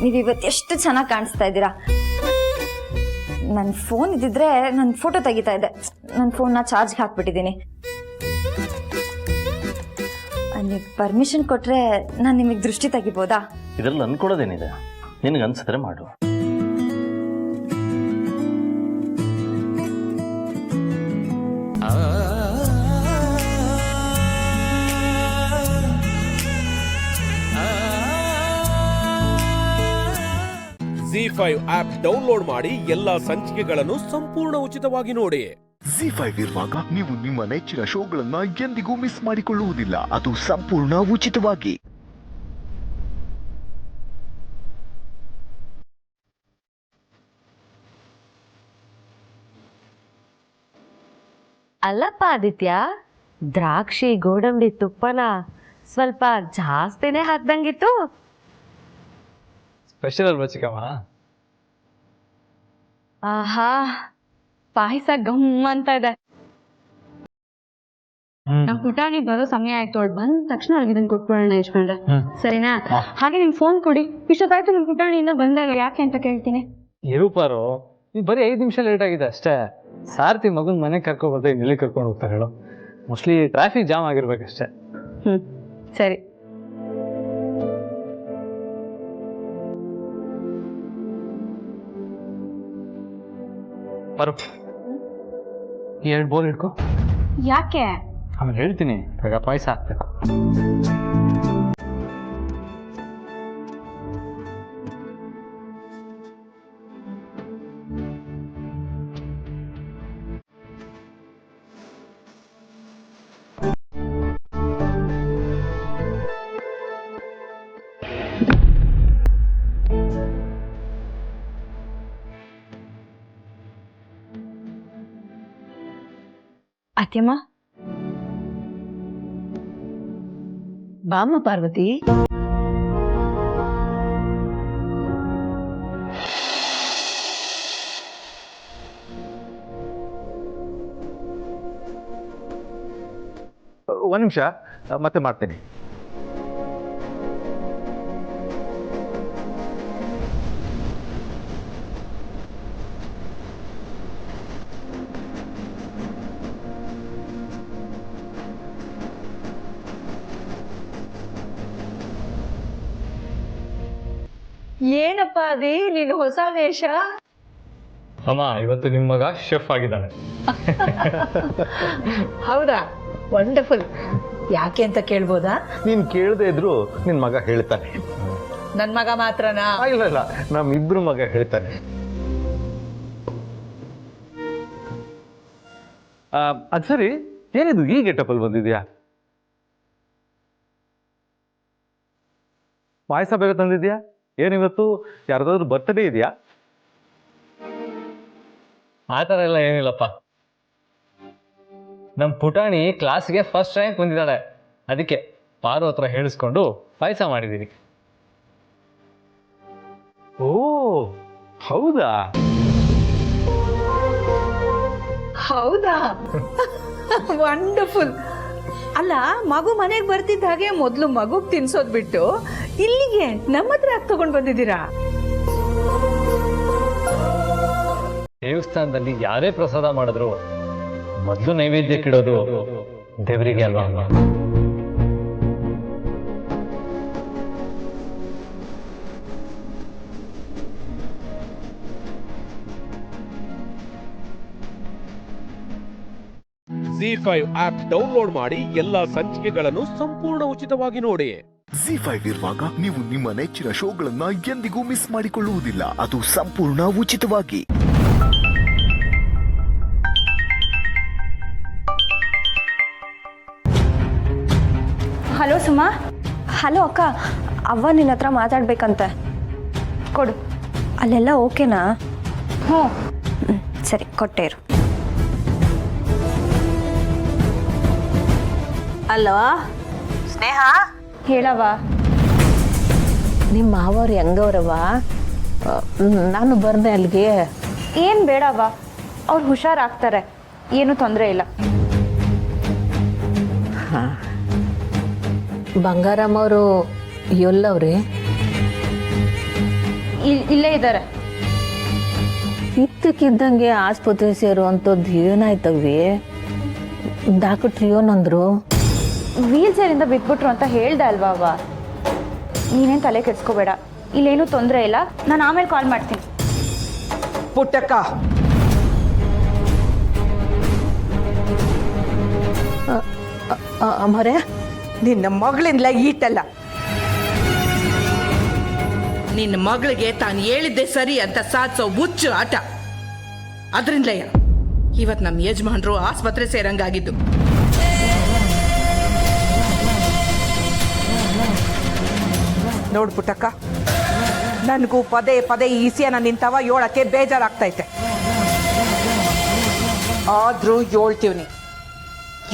ನೀವು ಇವತ್ತು ಎಷ್ಟು ಚೆನ್ನಾಗಿ ಕಾಣಿಸ್ತಾ ಇದ್ದೀರಾ. ನನ್ನ ಫೋನ್ ಇದ್ದಿದ್ರೆ ನನ್ನ ಫೋಟೋ ತೆಗಿತಾ ಇದ್ದೆ. ನನ್ನ ಫೋನ್ನ ಚಾರ್ಜ್ಗೆ ಹಾಕ್ಬಿಟ್ಟಿದ್ದೀನಿ. ನೀವು ಪರ್ಮಿಷನ್ ಕೊಟ್ರೆ ನಾನು ನಿಮಗೆ ದೃಷ್ಟಿ ತೆಗಿಬೋದಾ? ಇದರಲ್ಲಿ ಅನ್ಕೊಡೋದೇನಿದೆ? ನಿನಗೆ ಅನ್ಸಿದ್ರೆ ಮಾಡು. ZEE5 ಆಪ್ ಡೌನ್ಲೋಡ್ ಮಾಡಿ ಎಲ್ಲಾ ಸಂಚಿಕೆಗಳನ್ನು ಸಂಪೂರ್ಣ ಉಚಿತವಾಗಿ ನೋಡಿ. ZEE5 ಇರುವಾಗ ನೀವು ನಿಮ್ಮ ನೆಚ್ಚಿನ ಶೋಗಳನ್ನ ಎಂದಿಗೂ ಮಿಸ್ ಮಾಡಿಕೊಳ್ಳುವುದಿಲ್ಲ. ಅದು ಸಂಪೂರ್ಣ ಉಚಿತವಾಗಿ. ಅಲ್ಲಪ್ಪ ಆದಿತ್ಯ, ದ್ರಾಕ್ಷಿ ಗೋಡಂಬಿ ತುಪ್ಪನ ಸ್ವಲ್ಪ ಜಾಸ್ತಿನೇ ಹಾಕ್ದಂಗಿತ್ತು. ಸ್ಪೆಷಲ್ ಅಲ್ವಾ ಚಿಕ್ಕಮ್ಮ? ಆಹಾ, ಪಾಯಸ ಗಮ್ ಅಂತ ಇದೆ. ನಮ್ ಪುಟಾಣಿ ಬರೋ ಸಮಯ ಆಯ್ತು. ಅವಳು ಬಂದ ತಕ್ಷಣ ಇದನ್ನ ಕೊಟ್ಬಿಡೋಣ ಯಜಮಾನ್ರೆ, ಸರಿನಾ? ಹಾಗೆ ನಿಮ್ ಫೋನ್ ಕೊಡಿ. ಇಷ್ಟೊತ್ತಾಯ್ತು ನಿಮ್ ಪುಟಾಣಿಯಿಂದ ಬಂದಾಗ ಯಾಕೆ ಅಂತ ಕೇಳ್ತೀನಿ. ಇರುಪಾರು, ನೀವು ಬರೀ 5 ನಿಮಿಷ ಲೇಟ್ ಆಗಿದೆ ಅಷ್ಟೇ. ಸಾರ್ತಿ ಮಗನ್ ಮನೆ ಕರ್ಕೊಬರ್ತಾ ಇಲ್ಲಿ ಕರ್ಕೊಂಡು ಹೋಗ್ತಾರೆ ಹೇಳು. ಮೋಸ್ಟ್ಲಿ ಟ್ರಾಫಿಕ್ ಜಾಮ್ ಆಗಿರ್ಬೇಕಷ್ಟೇ. ಸರಿ. ಬರು, 2 ಬೋಲ್ ಇಟ್ಕೋ. ಯಾಕೆ? ಆಮೇಲೆ ಹೇಳ್ತೀನಿ. ಇವಾಗ ಪಾಯಸ ಹಾಕ್ಬೇಕು. ಅತ್ಯಮ್ಮ ಬಾಮ ಪಾರ್ವತಿ. ಒಂದು ನಿಮಿಷ, ಮತ್ತೆ ಮಾಡ್ತೀನಿ. ಏನಪ್ಪ ಅದೇ ನೀನು ಹೊಸ ವೇಷ? ಅಮ್ಮ, ಇವತ್ತು ನಿಮ್ಮ ಮಗ ಶೆಫ್ ಆಗಿದ್ದಾನೆ. ಹೌದಾ? ವಂಡರ್ಫುಲ್. ಯಾಕೆ ಅಂತ ಕೇಳ್ಬೋದಾ? ನೀನ್ ಕೇಳದೆ ಇದ್ರು ನಿನ್ ಮಗ ಹೇಳ್ತಾನೆ. ನನ್ ಮಗ ಮಾತ್ರನಾ? ಇಲ್ಲ, ನಮ್ಮಿಬ್ರು ಮಗ ಹೇಳ್ತಾನೆ. ಅದ್ ಸರಿ, ಏನಿದು ಈ ಗೆಟಪಲ್ಲಿ ಬಂದಿದ್ಯಾ? ಪಾಯಸ ಬೇಗ ತಂದಿದ್ಯಾ? ಏನಿವತ್ತು ಯಾರ್ದಾದ್ರು ಬರ್ತಡೇ ಇದೆಯಾ? ಆ ಥರ ಎಲ್ಲ ಏನಿಲ್ಲಪ್ಪ. ನಮ್ಮ ಪುಟಾಣಿ ಕ್ಲಾಸ್ಗೆ ಫಸ್ಟ್ ರ್ಯಾಂಕ್ ಬಂದಿದ್ದಾಳೆ, ಅದಕ್ಕೆ ಪಾರು ಹತ್ರ ಹೇಳಿಸ್ಕೊಂಡು ಪಾಯಸ ಮಾಡಿದ್ದೀನಿ. ಓ ಹೌದಾ? ಹೌದಾ? ವಂಡರ್ಫುಲ್. ಅಲ್ಲ, ಮಗು ಮನೆಗೆ ಬರ್ತಿದ್ದ ಹಾಗೆ ಮೊದಲು ಮಗುಗ್ ತಿನ್ಸೋದ್ ಬಿಟ್ಟು ಇಲ್ಲಿಗೆ ನಮ್ಮ ಹತ್ರ ಯಾಕೆ ತಗೊಂಡ್ ಬಂದಿದ್ದೀರಾ? ದೇವಸ್ಥಾನದಲ್ಲಿ ಯಾರೇ ಪ್ರಸಾದ ಮಾಡಿದ್ರು ಮೊದಲು ನೈವೇದ್ಯಕ್ಕಿಡೋದು ದೇವರಿಗೆ ಅಲ್ವಾ? ZEE5 ಆಪ್ ಡೌನ್ಲೋಡ್ ಮಾಡಿ ಎಲ್ಲಾ ಸಂಚಿಕೆಗಳನ್ನು ಸಂಪೂರ್ಣ ಉಚಿತವಾಗಿ ನೋಡಿ. ZEE5 ಇರುವಾಗ ನೀವು ನಿಮ್ಮ ನೆಚ್ಚಿನ ಶೋಗಳನ್ನ ಎಂದಿಗೂ ಮಿಸ್ ಮಾಡಿಕೊಳ್ಳುವುದಿಲ್ಲ. ಅದು ಸಂಪೂರ್ಣ ಉಚಿತವಾಗಿ. ಹಲೋ ಸುಮಾ. ಹಲೋ ಅಕ್ಕ, ಅವ್ವ ನಿನ್ನ ಹತ್ರ ಮಾತಾಡ್ಬೇಕಂತೆ. ಕೊಡು. ಅಲ್ಲೆಲ್ಲ ಓಕೆನಾ? ಹ್ಞೂ ಸರಿ, ಕೊಟ್ಟೇರು. ಅಲ್ವಾ ಸ್ನೇಹ? ಹೇಳವ. ನಿಮ್ಮ ಮಾವರು ಹೆಂಗವ್ರವ? ನಾನು ಬರ್ದೆ ಅಲ್ಲಿಗೆ. ಏನು ಬೇಡವ್ವ, ಅವ್ರು ಹುಷಾರಾಗ್ತಾರೆ, ಏನು ತೊಂದರೆ ಇಲ್ಲ. ಬಂಗಾರಮ್ಮ ಅವರು ಎಲ್ಲವ್ರಿ? ಇಲ್ಲೇ ಇದ್ದಾರೆ. ಇದ್ದಕ್ಕಿದ್ದಂಗೆ ಆಸ್ಪತ್ರೆ ಸೇರುವಂಥದ್ದು ಏನಾಯ್ತವಿ? ಡಾಕ್ಟ್ರು ಏನಂದ್ರು? ವೀಲ್ ಚೇರಿಂದ ಬಿದ್ಬಿಟ್ರು ಅಂತ ಹೇಳ್ದೆ ಅಲ್ವಾ ಅವ್ವ. ನೀನೇನು ತಲೆ ಕೆಡ್ಸ್ಕೋಬೇಡ, ಇಲ್ಲೇನು ತೊಂದರೆ ಇಲ್ಲ. ನಾನು ಆಮೇಲೆ ಕಾಲ್ ಮಾಡ್ತೀನಿ. ಪುಟ್ಟಕ್ಕ, ಅಮ್ಮರೇ, ನಿನ್ನ ಮಗಳಿಂದಲೇ ಈಟಲ್ಲ. ನಿನ್ನ ಮಗಳಿಗೆ ತಾನು ಹೇಳಿದ್ದೆ ಸರಿ ಅಂತ ಸಾಧಿಸೋ ಹುಚ್ಚು ಆಟ. ಅದರಿಂದಲೇ ಇವತ್ತು ನಮ್ಮ ಯಜಮಾನ್ರು ಆಸ್ಪತ್ರೆ ಸೇರಂಗಾಗಿದ್ದು. ನೋಡು ಪುಟ್ಟಕ್ಕ, ನನಗೂ ಪದೇ ಪದೇ ಈ ವಿಷಯನ ನಿಂತವ ಏಳಕ್ಕೆ ಬೇಜಾರಾಗ್ತೈತೆ. ಆದ್ರೂ ಹೇಳ್ತೀವ್ನಿ,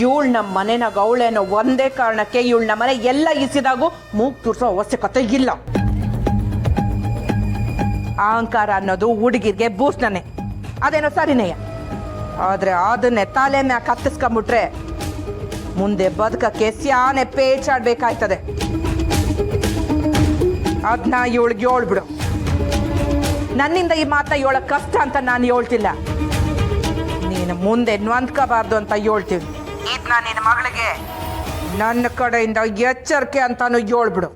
ಇವಳು ನಮ್ಮ ಮನೆನಾಗ ಅವಳೇನೋ ಒಂದೇ ಕಾರಣಕ್ಕೆ ಇವಳು ನಮ್ಮ ಮನೆ ಎಲ್ಲ ಇಸಿದಾಗೂ ಮೂಗ್ ತುರ್ಸೋ ಅವಶ್ಯಕತೆ ಇಲ್ಲ. ಅಹಂಕಾರ ಅನ್ನೋದು ಹುಡುಗಿರ್ಗೆ ಬೂಸ್ನೇ, ಅದೇನೋ ಸರಿನೇಯ. ಆದ್ರೆ ಅದನ್ನೇ ತಲೆ ಮ್ಯಾಕ್ ಹತ್ತಿಸ್ಕೊಂಬಿಟ್ರೆ ಮುಂದೆ ಬದುಕಕ್ಕೆ ಸ್ಯಾನೆ ಪೇಚಾಡ್ಬೇಕಾಯ್ತದೆ. ಅದನ್ನ ಇವಳಿಗೆ ಹೇಳ್ಬಿಡು. ನನ್ನಿಂದ ಈ ಮಾತನ್ನ ಹೇಳಕ್ ಕಷ್ಟ ಅಂತ ನಾನು ಹೇಳ್ತಿಲ್ಲ, ನೀನು ಮುಂದೆ ನೊಂದ್ಕೋಬಾರ್ದು ಅಂತ ಹೇಳ್ತೀವಿ. ಇದನ್ನ ನಿನ್ನ ಮಗಳಿಗೆ ನನ್ನ ಕಡೆಯಿಂದ ಎಚ್ಚರಿಕೆ ಅಂತಾನು ಹೇಳ್ಬಿಡು.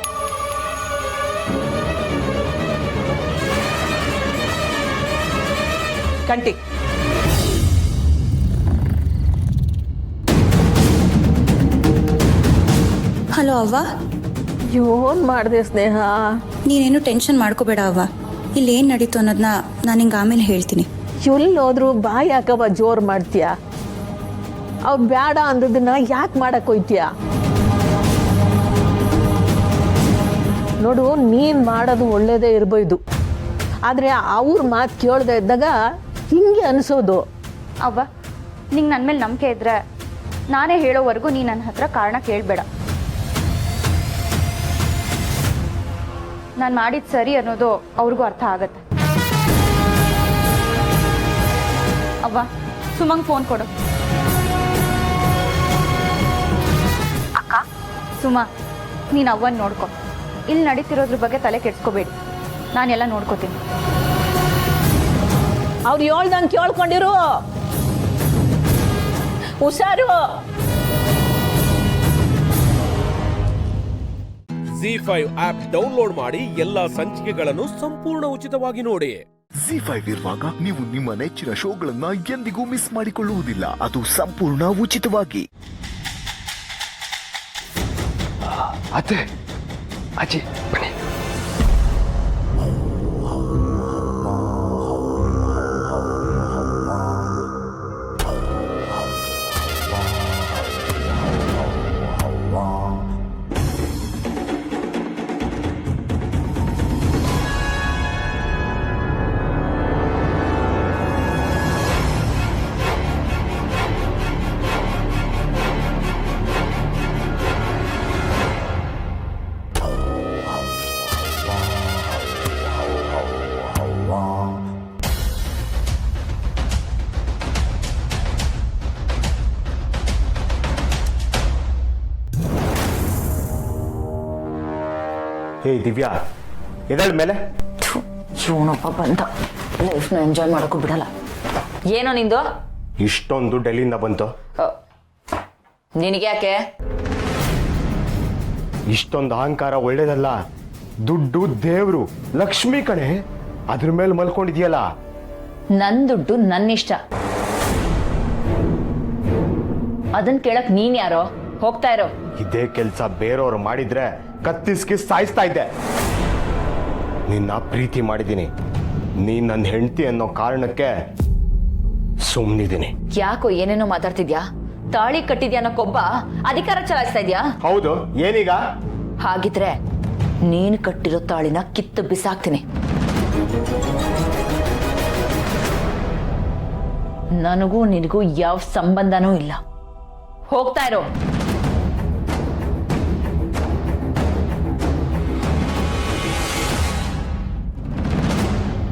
ಕಂಟಿ. ಹಲೋ ಅವ್ವ. ಏನ್ ಮಾಡಿದೆ ಸ್ನೇಹ? ನೀನೇನು ಟೆನ್ಷನ್ ಮಾಡ್ಕೋಬೇಡ ಅವ್ವ. ಇಲ್ಲಿ ಏನು ನಡೀತು ಅನ್ನೋದನ್ನ ನಾನು ಹಿಂಗೆ ಆಮೇಲೆ ಹೇಳ್ತೀನಿ. ಎಲ್ಲೋದ್ರು ಬಾಯಿ ಯಾಕವ ಜೋರು ಮಾಡ್ತೀಯ? ಅವ್ರು ಬೇಡ ಅಂದದನ್ನ ಯಾಕೆ ಮಾಡಕ್ ಹೋಯ್ತೀಯ? ನೋಡು, ನೀನ್ ಮಾಡೋದು ಒಳ್ಳೇದೇ ಇರ್ಬೋದು, ಆದ್ರೆ ಅವ್ರ ಮಾತು ಕೇಳದೆ ಇದ್ದಾಗ ಹಿಂಗೆ ಅನ್ಸೋದು. ಅವ್ವ, ನಿಂಗೆ ನನ್ನ ಮೇಲೆ ನಂಬಿಕೆ ಇದ್ರೆ ನಾನೇ ಹೇಳೋವರೆಗೂ ನೀ ನನ್ನ ಹತ್ರ ಕಾರಣ ಕೇಳಬೇಡ. ನಾನು ಮಾಡಿದ ಸರಿ ಅನ್ನೋದು ಅವ್ರಿಗೂ ಅರ್ಥ ಆಗತ್ತೆ. ಅವ್ವ, ಸುಮಂಗ್ ಫೋನ್ ಕೊಡು. ಅಕ್ಕ, ಸುಮಾ, ನೀನು ಅವ್ವನ್ ನೋಡ್ಕೊ. ಇಲ್ಲಿ ನಡೀತಿರೋದ್ರ ಬಗ್ಗೆ ತಲೆ ಕೆಡ್ಸ್ಕೋಬೇಡಿ, ನಾನೆಲ್ಲ ನೋಡ್ಕೋತೀನಿ. ಅವ್ರು ಹೇಳ್ದಂಗೆ ಕೇಳ್ಕೊಂಡಿರು, ಹುಷಾರು. ZEE5 ಆಪ್ ಡೌನ್ಲೋಡ್ ಮಾಡಿ ಎಲ್ಲಾ ಸಂಚಿಕೆಗಳನ್ನು ಸಂಪೂರ್ಣ ಉಚಿತವಾಗಿ ನೋಡಿ. ZEE5 ಇರುವಾಗ ನೀವು ನಿಮ್ಮ ನೆಚ್ಚಿನ ಶೋಗಳನ್ನ ಎಂದಿಗೂ ಮಿಸ್ ಮಾಡಿಕೊಳ್ಳುವುದಿಲ್ಲ. ಅದು ಸಂಪೂರ್ಣ ಉಚಿತವಾಗಿ. ಅತ್ತೆ, ಅಜ್ಜಿ ಬನ್ನಿ. ಹೇ ದಿವ್ಯಾ, ಎದಳ ಮೇಲೆ ಇವನಪ್ಪ ಬಂದ ಲೈಫ್ನ ಎಂಜಾಯ್ ಮಾಡೋಕ್ಕೂ ಬಿಡಲ್ಲ. ಏನೋ ನಿಂದು ಇಷ್ಟೊಂದು ದುಡ್ಡು ಎಲ್ಲಿಂದ ಬಂತು? ನಿನಗೆ ಯಾಕೆ ಇಷ್ಟೊಂದು ಅಹಂಕಾರ ಒಳ್ಳೇದಲ್ಲ. ದುಡ್ಡು ದೇವ್ರು, ಲಕ್ಷ್ಮಿ ಕಣೆ, ಅದ್ರ ಮೇಲೆ ಮಲ್ಕೊಂಡಿದ್ಯಲ್ಲ. ನನ್ ದುಡ್ಡು ನನ್ನಿಷ್ಟ, ಅದನ್ ಕೇಳಕ್ ನೀನ್ ಯಾರೋ? ಹೋಗ್ತಾ ಇರೋ. ಇದೇ ಕೆಲ್ಸ ಬೇರೆಯವ್ರು ಮಾಡಿದ್ರೆ ಕತ್ತಿಸ್ಕಿ ಸಾಯಿಸ್ತಾ ಇದ್ದೆ. ನಿನ್ನ ಪ್ರೀತಿ ಮಾಡಿದ್ದೀನಿ, ನೀನ್ ನನ್ನ ಹೆಂಡತಿ ಅನ್ನೋ ಕಾರಣಕ್ಕೆ ಸುಮ್ಮನಿದ್ದೀನಿ. ಯಾಕೋ ಏನೇನೋ ಮಾತಾಡ್ತಿದ್ಯಾ? ತಾಳಿ ಕಟ್ಟಿದ್ಯಾ ಅನ್ನೋ ಕೊಬ್ಬ ಅಧಿಕಾರ ಚಲಾಯಿಸ್ತಾ ಇದ್ಯಾ? ಹೌದು, ಏನೀಗ? ಹಾಗಿದ್ರೆ ನೀನು ಕಟ್ಟಿರೋ ತಾಳಿನ ಕಿತ್ತು ಬಿಸಾಕ್ತೀನಿ. ನನಗೂ ನಿನಗೂ ಯಾವ ಸಂಬಂಧನೂ ಇಲ್ಲ. ಹೋಗ್ತಾ ಇರೋ.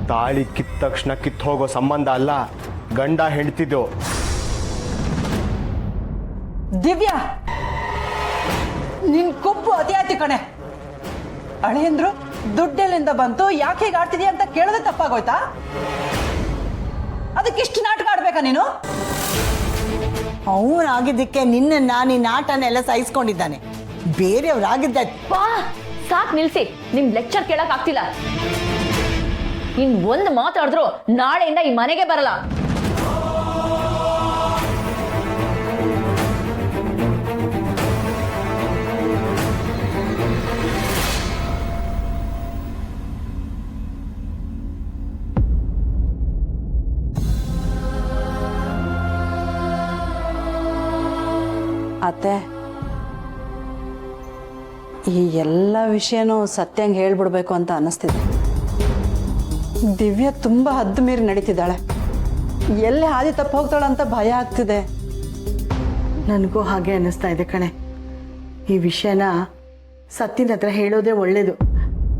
ತಾಳಿ ಕಿತ್ತ ತಕ್ಷಣ ಕಿತ್ತು ಹೋಗೋ ಸಂಬಂಧ ಅಲ್ಲ, ಗಂಡ ಹೆಂಡ್ತಿದ್ದು. ದಿವ್ಯಾ, ನಿನ್ ಕೊಬ್ಬು ಅತಿಯಾತಿ ಕಣೆ. ಅಳೆಯಂದ್ರು ದುಡ್ಡೆಲ್ಲಿಂದ ಬಂತು, ಯಾಕೆ ಹೀಗೆ ಆಡ್ತಿದ್ಯಾ ಅಂತ ಕೇಳೋದೇ ತಪ್ಪಾಗೋಯ್ತಾ? ಅದಕ್ಕಿಷ್ಟು ನಾಟಕ ಆಡ್ಬೇಕಾ ನೀನು? ಅವನಾಗಿದ್ದಕ್ಕೆ ನಿನ್ನ ನಾನು ನಾಟನೆಲ್ಲ ಸಹಿಸ್ಕೊಂಡಿದ್ದಾನೆ. ಬೇರೆಯವ್ರಾಗಿದ್ದ ಸಾಕ್ ನಿಲ್ಸಿ. ನಿಮ್ ಲೆಕ್ಚರ್ ಕೇಳಕ್ ಆಗ್ತಿಲ್ಲ. ಇನ್ ಒಂದ್ ಮಾತಾಡಿದ್ರು ನಾಳೆಯಿಂದ ಈ ಮನೆಗೆ ಬರಲ್ಲ. ಅತ್ತೆ, ಈ ಎಲ್ಲ ವಿಷಯನೂ ಸತ್ಯಂಗೆ ಹೇಳ್ಬಿಡ್ಬೇಕು ಅಂತ ಅನ್ನಿಸ್ತಿದೆ. ದಿವ್ಯಾ ತುಂಬ ಹದ್ದು ಮೀರಿ ನಡೀತಿದ್ದಾಳೆ. ಎಲ್ಲಿ ಹಾದಿ ತಪ್ಪು ಹೋಗ್ತಾಳೆ ಅಂತ ಭಯ ಆಗ್ತಿದೆ. ನನಗೂ ಹಾಗೆ ಅನ್ನಿಸ್ತಾ ಇದೆ ಕಣೆ. ಈ ವಿಷಯನ ಸತ್ತಿನ ಹತ್ರ ಹೇಳೋದೇ ಒಳ್ಳೇದು.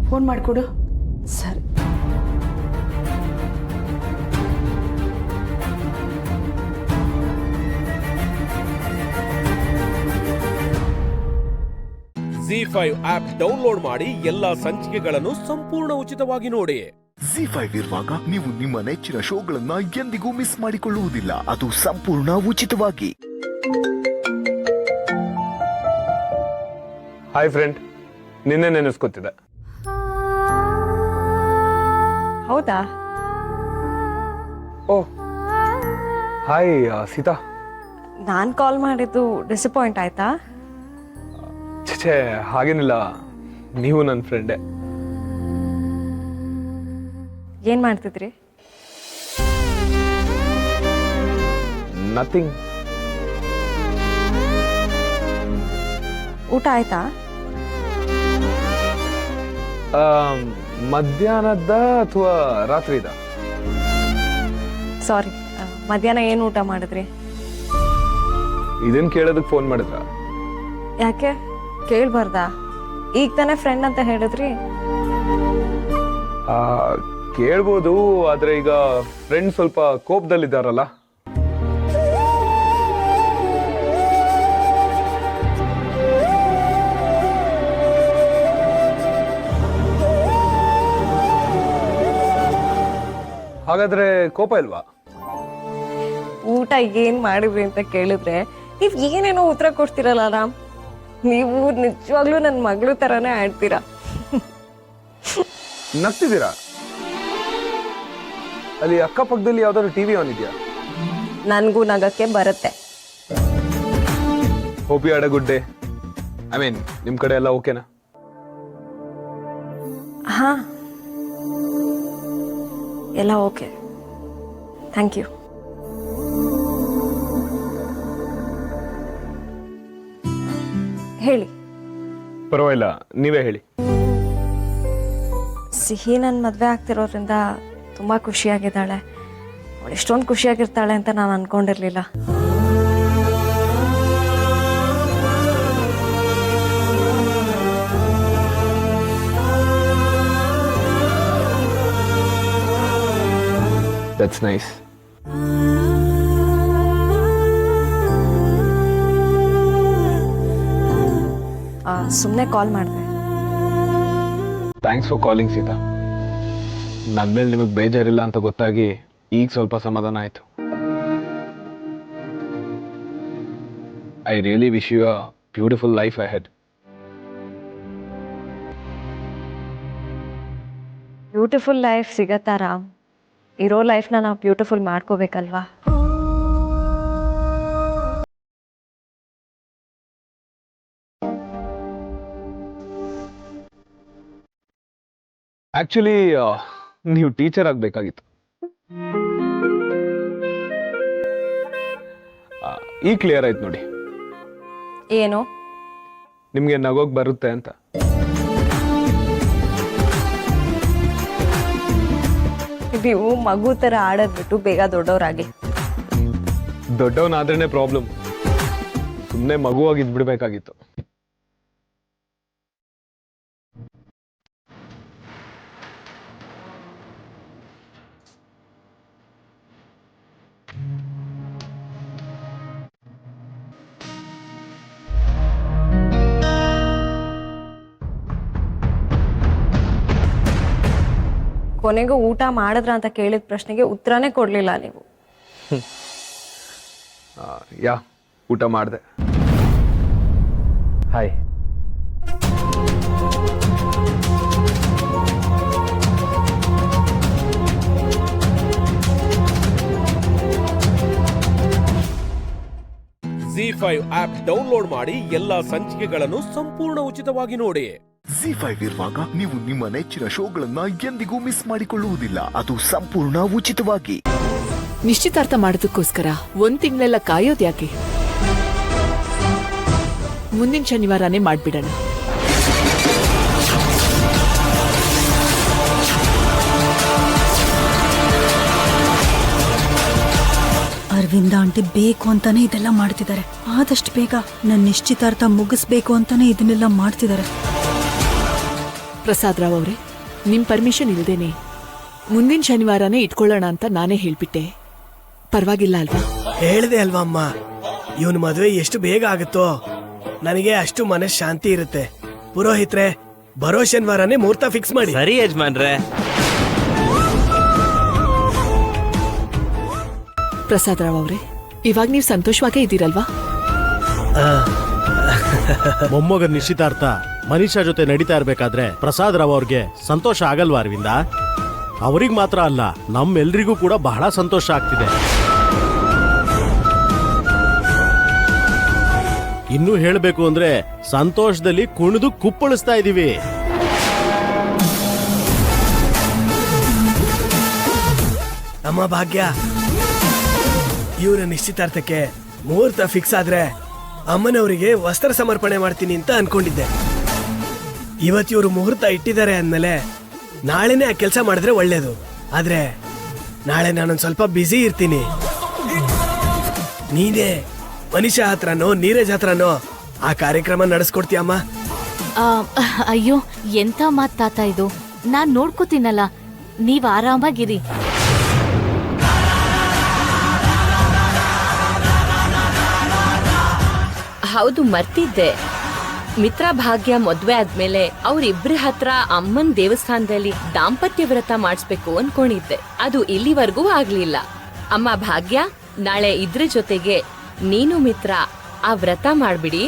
ಫೋನ್ ಮಾಡಿಕೊಡು. ಸರಿ. ZEE5 ಆಪ್ ಡೌನ್ಲೋಡ್ ಮಾಡಿ ಎಲ್ಲಾ ಸಂಚಿಕೆಗಳನ್ನು ಸಂಪೂರ್ಣ ಉಚಿತವಾಗಿ ನೋಡಿ. ZEE5 ಇರುವಾಗ ನೀವು ನಿಮ್ಮ ನೆಚ್ಚಿನ ಶೋಗಳನ್ನ ಎಂದಿಗೂ ಮಿಸ್ ಮಾಡಿಕೊಳ್ಳುವುದಿಲ್ಲ. ಅದು ಸಂಪೂರ್ಣ ಉಚಿತವಾಗಿ. ಹಾಯ್ ಫ್ರೆಂಡ್, ನಿನ್ನೆ ನೆನೆಸ್ಕೊತಿದ್ದೆ. ಹೌದಾ? ಓ ಹಾಯ್ ಸೀತಾ. ನಾನು ಕಾಲ್ ಮಾಡಿದ್ದು ಡಿಸಪಾಯಿಂಟ್ ಆಯ್ತಾ? ಛೇ, ಹಾಗೇನಿಲ್ಲ, ನೀವು ನನ್ನ ಫ್ರೆಂಡೇ. ಏನ್ ಮಾಡ್ತಿದ್ರಿ? ನಥಿಂಗ್. ಊಟ ಆಯ್ತಾ? ಮಧ್ಯಾಹ್ನದ ಅಥವಾ ರಾತ್ರಿದ? ಸಾರಿ, ಮಧ್ಯಾಹ್ನ ಏನು ಊಟ ಮಾಡಿದ್ರಿ? ಇದನ್ನ ಕೇಳೋದಕ್ಕೆ ಫೋನ್ ಮಾಡಿದ್ರ? ಯಾಕೆ ಕೇಳ್ಬಾರ್ದಾ? ಈಗ ತಾನೇ ಫ್ರೆಂಡ್ ಅಂತ ಹೇಳಿದ್ರಿ. ಕೇಳ್ಬೋದು, ಆದ್ರೆ ಈಗ ಫ್ರೆಂಡ್ ಸ್ವಲ್ಪ ಕೋಪದಲ್ಲಿದ್ದಾರಲ್ಲ. ಹಾಗಾದ್ರೆ ಕೋಪ ಇಲ್ವಾ? ಊಟ ಏನ್ ಮಾಡಿದ್ರಿ ಅಂತ ಕೇಳಿದ್ರೆ ನೀವ್ ಏನೇನೋ ಉತ್ತರ ಕೊಡ್ತೀರಲ್ಲ ರಾಮ್. ನೀವು ನಿಜವಾಗ್ಲೂ ನನ್ನ ಮಗಳು ತರಾನೇ ಆಡ್ತೀರಾ. ನಗ್ತಿದ್ದೀರಾ? ಅಲ್ಲಿ ಅಕ್ಕಪಕ್ಕದಲ್ಲಿ ಯಾವ್ದಾದ್ರು ಟಿವಿ ಆನ್ ಇದೆಯಾ? ನನ್ಗೂ ನಗಕ್ಕೆ ಬರುತ್ತೆ. Hope you had a good day. I mean ನಿಮ್ ಕಡೆ ಎಲ್ಲ ಓಕೆನಾ? ಹಾ, ಎಲ್ಲ ಓಕೆ, ಥ್ಯಾಂಕ್ ಯು. ಹೇಳಿ. ಪರವಾಗಿಲ್ಲ, ನೀವೇ ಹೇಳಿ. ಸಿಹಿ ನನ್ನ ಮದುವೆ ಆಗ್ತಿರೋದ್ರಿಂದ ತುಂಬ ಖುಷಿಯಾಗಿದ್ದಾಳೆ. ಅವಳು ಎಷ್ಟೊಂದು ಖುಷಿಯಾಗಿರ್ತಾಳೆ ಅಂತ ನಾನು ಅನ್ಕೊಂಡಿರ್ಲಿಲ್ಲ. That's nice. ಸುಮ್ಮನೆ ಕಾಲ್ ಮಾಡಿದೆ. Thanks for calling Sita. ನನ್ನ ಮೇಲೆ ನಿಮಗೆ ಬೇಜಾರಿಲ್ಲ ಅಂತ ಗೊತ್ತಾಗಿ ಈಗ ಸ್ವಲ್ಪ ಸಮಾಧಾನ ಆಯಿತು. I really wish you a beautiful life ahead. Beautiful life ಸಿಗತ್ತಾ ರಾಮ್? ಇರೋ ಲೈಫ್ನ ನಾವು ಬ್ಯೂಟಿಫುಲ್ ಮಾಡ್ಕೋಬೇಕಲ್ವಾ? ಆಕ್ಚುಲಿ ನೀವು ಟೀಚರ್ ಆಗಬೇಕಾಗಿತ್ತು. ಈಗ ಕ್ಲಿಯರ್ ಆಯ್ತು ನೋಡಿ. ಏನು? ನಿಮಗೆ ನಗೋಗ್ ಬರುತ್ತೆ ಅಂತ. ನೀವು ಮಗು ಥರ ಆಡೋದ್ಬಿಟ್ಟು ಬೇಗ ದೊಡ್ಡವರಾಗಿ. ದೊಡ್ಡವನಾದ್ರೇನೆ ಪ್ರಾಬ್ಲಮ್. ಸುಮ್ಮನೆ ಮಗುವಾಗಿ ಇದ್ಬಿಡ್ಬೇಕಾಗಿತ್ತು. ಕೊನೆಗೂ ಊಟ ಮಾಡಿದ್ರ ಅಂತ ಕೇಳಿದ ಪ್ರಶ್ನೆಗೆ ಉತ್ತರನೇ ಕೊಡ್ಲಿಲ್ಲ ನೀವು. ಯಾ, ಊಟ ಮಾಡಿದೆ. ಹಾಯ್. ZEE5 ಆಪ್ ಡೌನ್ಲೋಡ್ ಮಾಡಿ ಎಲ್ಲಾ ಸಂಚಿಕೆಗಳನ್ನು ಸಂಪೂರ್ಣ ಉಚಿತವಾಗಿ ನೋಡಿ. ZEE5 ಇರುವಾಗ ನೀವು ನಿಮ್ಮ ನೆಚ್ಚಿನ ಶೋಗಳನ್ನ ಎಂದಿಗೂ ಮಿಸ್ ಮಾಡಿಕೊಳ್ಳುವುದಿಲ್ಲ. ಅದು ಸಂಪೂರ್ಣ ಉಚಿತವಾಗಿ. ನಿಶ್ಚಿತಾರ್ಥ ಮಾಡೋದಕ್ಕೋಸ್ಕರ 1 ತಿಂಗಳೆಲ್ಲ ಕಾಯೋದು ಯಾಕೆ? ಮುಂದಿನ ಶನಿವಾರನೇ ಮಾಡ್ಬಿಡೋಣ. ಅರವಿಂದ ಆಂಟಿ ಬೇಕು ಅಂತಾನೆ ಇದೆಲ್ಲ ಮಾಡ್ತಿದ್ದಾರೆ. ಆದಷ್ಟು ಬೇಗ ನನ್ನ ನಿಶ್ಚಿತಾರ್ಥ ಮುಗಿಸ್ಬೇಕು ಅಂತಾನೆ ಇದನ್ನೆಲ್ಲ ಮಾಡ್ತಿದ್ದಾರೆ. ಪ್ರಸಾದ್ ರಾವ್ ಅವರೇ, ನಿಮ್ ಪರ್ಮಿಷನ್ ಇಲ್ದೇನೆ ಮುಂದಿನ ಶನಿವಾರನೇ ಇಟ್ಕೊಳ್ಳೋಣ ಅಂತ ನಾನೇ ಹೇಳ್ಬಿಟ್ಟೆ. ಪರವಾಗಿಲ್ಲ ಅಲ್ವಾ? ಹೇಳ್ದೆ ಅಲ್ವಾ ಅಮ್ಮ, ಇವನ್ ಮದುವೆ ಎಷ್ಟು ಬೇಗ ಆಗುತ್ತೋ ನನಗೆ ಅಷ್ಟು ಮನಃಶಾಂತಿ ಇರುತ್ತೆ. ಪುರೋಹಿತ್ರೆ, ಬರೋ ಶನಿವಾರನೇ ಮುಹೂರ್ತ ಫಿಕ್ಸ್ ಮಾಡಿ. ಸರಿ ಯಜಮಾನ್ರೆ. ಪ್ರಸಾದ್ ರಾವ್ ಅವರೇ, ಇವಾಗ ನೀವು ಸಂತೋಷವಾಗೇ ಇದ್ದೀರಲ್ವಾ? ಮೊಮ್ಮಗನ ನಿಶ್ಚಿತಾರ್ಥ ಮನೀಷಾ ಜೊತೆ ನಡೀತಾ ಇರ್ಬೇಕಾದ್ರೆ ಪ್ರಸಾದ್ ರಾವ್ ಅವ್ರಿಗೆ ಸಂತೋಷ ಆಗಲ್ವಾ ಅರವಿಂದ? ಅವ್ರಿಗೆ ಮಾತ್ರ ಅಲ್ಲ, ನಮ್ಮೆಲ್ರಿಗೂ ಕೂಡ ಬಹಳ ಸಂತೋಷ ಆಗ್ತಿದೆ. ಇನ್ನೂ ಹೇಳಬೇಕು ಅಂದ್ರೆ ಸಂತೋಷದಲ್ಲಿ ಕುಣಿದು ಕುಪ್ಪಳಿಸ್ತಾ ಇದೀವಿ. ಅಮ್ಮ ಭಾಗ್ಯ, ಇವರ ನಿಶ್ಚಿತಾರ್ಥಕ್ಕೆ ಮುಹೂರ್ತ ಫಿಕ್ಸ್ ಆದ್ರೆ ಅಮ್ಮನವರಿಗೆ ವಸ್ತ್ರ ಸಮರ್ಪಣೆ ಮಾಡ್ತೀನಿ ಅಂತ ಅನ್ಕೊಂಡಿದ್ದೆ. ಇವತ್ತು ಇವರು ಮುಹೂರ್ತ ಇಟ್ಟಿದ್ದಾರೆ ಅಂದ್ಮೇಲೆ ನಾಳೆನೇ ಆ ಕೆಲಸ ಮಾಡಿದ್ರೆ ಒಳ್ಳೇದು. ಆದ್ರೆ ನಾಳೆ ನಾನೊಂದು ಸ್ವಲ್ಪ ಬ್ಯುಸಿ ಇರ್ತೀನಿ. ನೀನೇ ಮನಿಷಾ ಹತ್ರನೋ ನೀರಜ್ ಹತ್ರನೋ ಆ ಕಾರ್ಯಕ್ರಮ ನಡೆಸ್ಕೊಡ್ತೀಯಮ್ಮ? ಅಯ್ಯೋ ಎಂತ ಮಾತ್ ತಾತ ಇದು, ನಾನ್ ನೋಡ್ಕೋತೀನಲ್ಲ, ನೀವ್ ಆರಾಮಾಗಿರಿ. ಹೌದು, ಮರ್ತಿದ್ದೆ. ಮಿತ್ರ ಭಾಗ್ಯ ಮದ್ವೆ ಆದ್ಮೇಲೆ ಅವ್ರಿಬ್ರ ಹತ್ರ ಅಮ್ಮನ್ ದೇವಸ್ಥಾನದಲ್ಲಿ ದಾಂಪತ್ಯ ವ್ರತ ಮಾಡಿಸ್ಬೇಕು ಅನ್ಕೊಂಡಿದ್ದೆ. ಅದು ಇಲ್ಲಿವರೆಗೂ ಆಗ್ಲಿಲ್ಲ. ಅಮ್ಮ ಭಾಗ್ಯ, ನಾಳೆ ಇದ್ರ ಜೊತೆಗೆ ನೀನು ಮಿತ್ರ ಆ ವ್ರತ ಮಾಡ್ಬಿಡಿ.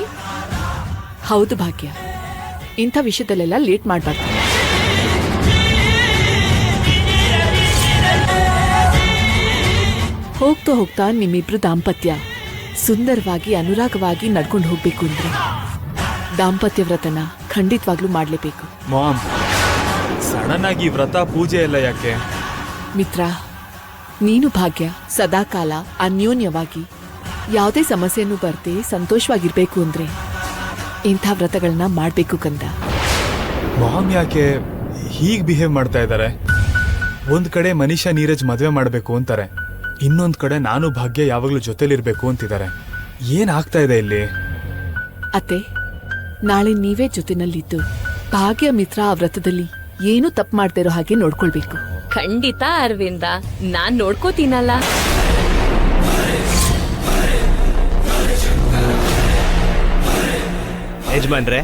ಹೌದು ಭಾಗ್ಯ, ಇಂಥ ವಿಷಯದಲ್ಲೆಲ್ಲ ಲೇಟ್ ಮಾಡ್ಬಾರ್ದು. ಹೋಗ್ತಾ ಹೋಗ್ತಾ ನಿಮ್ಮಿಬ್ರು ದಾಂಪತ್ಯ ಸುಂದರವಾಗಿ ಅನುರಾಗವಾಗಿ ನಡ್ಕೊಂಡು ಹೋಗ್ಬೇಕು ಅಂದ್ರೆ ದಾಂಪತ್ಯ ವ್ರತನ ಖಂಡಿತವಾಗ್ಲೂ ಮಾಡ್ಲೇಬೇಕು. ಮಾಮ್, ಸಡನ್ ಆಗಿ ವ್ರತ ಪೂಜೆ ಎಲ್ಲ ಯಾಕೆ? ಮಿತ್ರ, ನೀನು ಭಾಗ್ಯ ಸದಾಕಾಲ ಅನ್ಯೋನ್ಯವಾಗಿ ಯಾವುದೇ ಸಮಸ್ಯೆಯನ್ನು ಬರ್ದೆ ಸಂತೋಷವಾಗಿರ್ಬೇಕು ಅಂದ್ರೆ ಇಂಥ ವ್ರತಗಳನ್ನ ಮಾಡ್ಬೇಕು ಕಂದ. ಮಾಮ್ ಯಾಕೆ ಹೀಗ್ ಬಿಹೇವ್ ಮಾಡ್ತಾ ಇದ್ದಾರೆ? ಒಂದ್ ಕಡೆ ಮನಿಷಾ ನೀರಜ್ ಮದ್ವೆ ಮಾಡ್ಬೇಕು ಅಂತಾರೆ, ಇನ್ನೊಂದ್ ಕಡೆ ನಾನು ಭಾಗ್ಯ ಯಾವಾಗ್ಲೂ ಜೊತೆಲಿರ್ಬೇಕು ಅಂತಿದ್ದಾರೆ. ಏನ್ ಆಗ್ತಾ ಇದೆ ಇಲ್ಲಿ? ಅತ್ತೆ, ನಾಳೆ ನೀವೇ ಜೊತೆನಲ್ಲಿದ್ದು ಭಾಗ್ಯ ಮಿತ್ರ ಆ ವ್ರತದಲ್ಲಿ ಏನೂ ತಪ್ಪು ಮಾಡ್ತಾ ಇರೋ ಹಾಗೆ ನೋಡ್ಕೊಳ್ಬೇಕು. ಖಂಡಿತ ಅರವಿಂದ, ನಾನ್ ನೋಡ್ಕೋತೀನಲ್ಲ. ಯಜಮಾನ್ರೆ,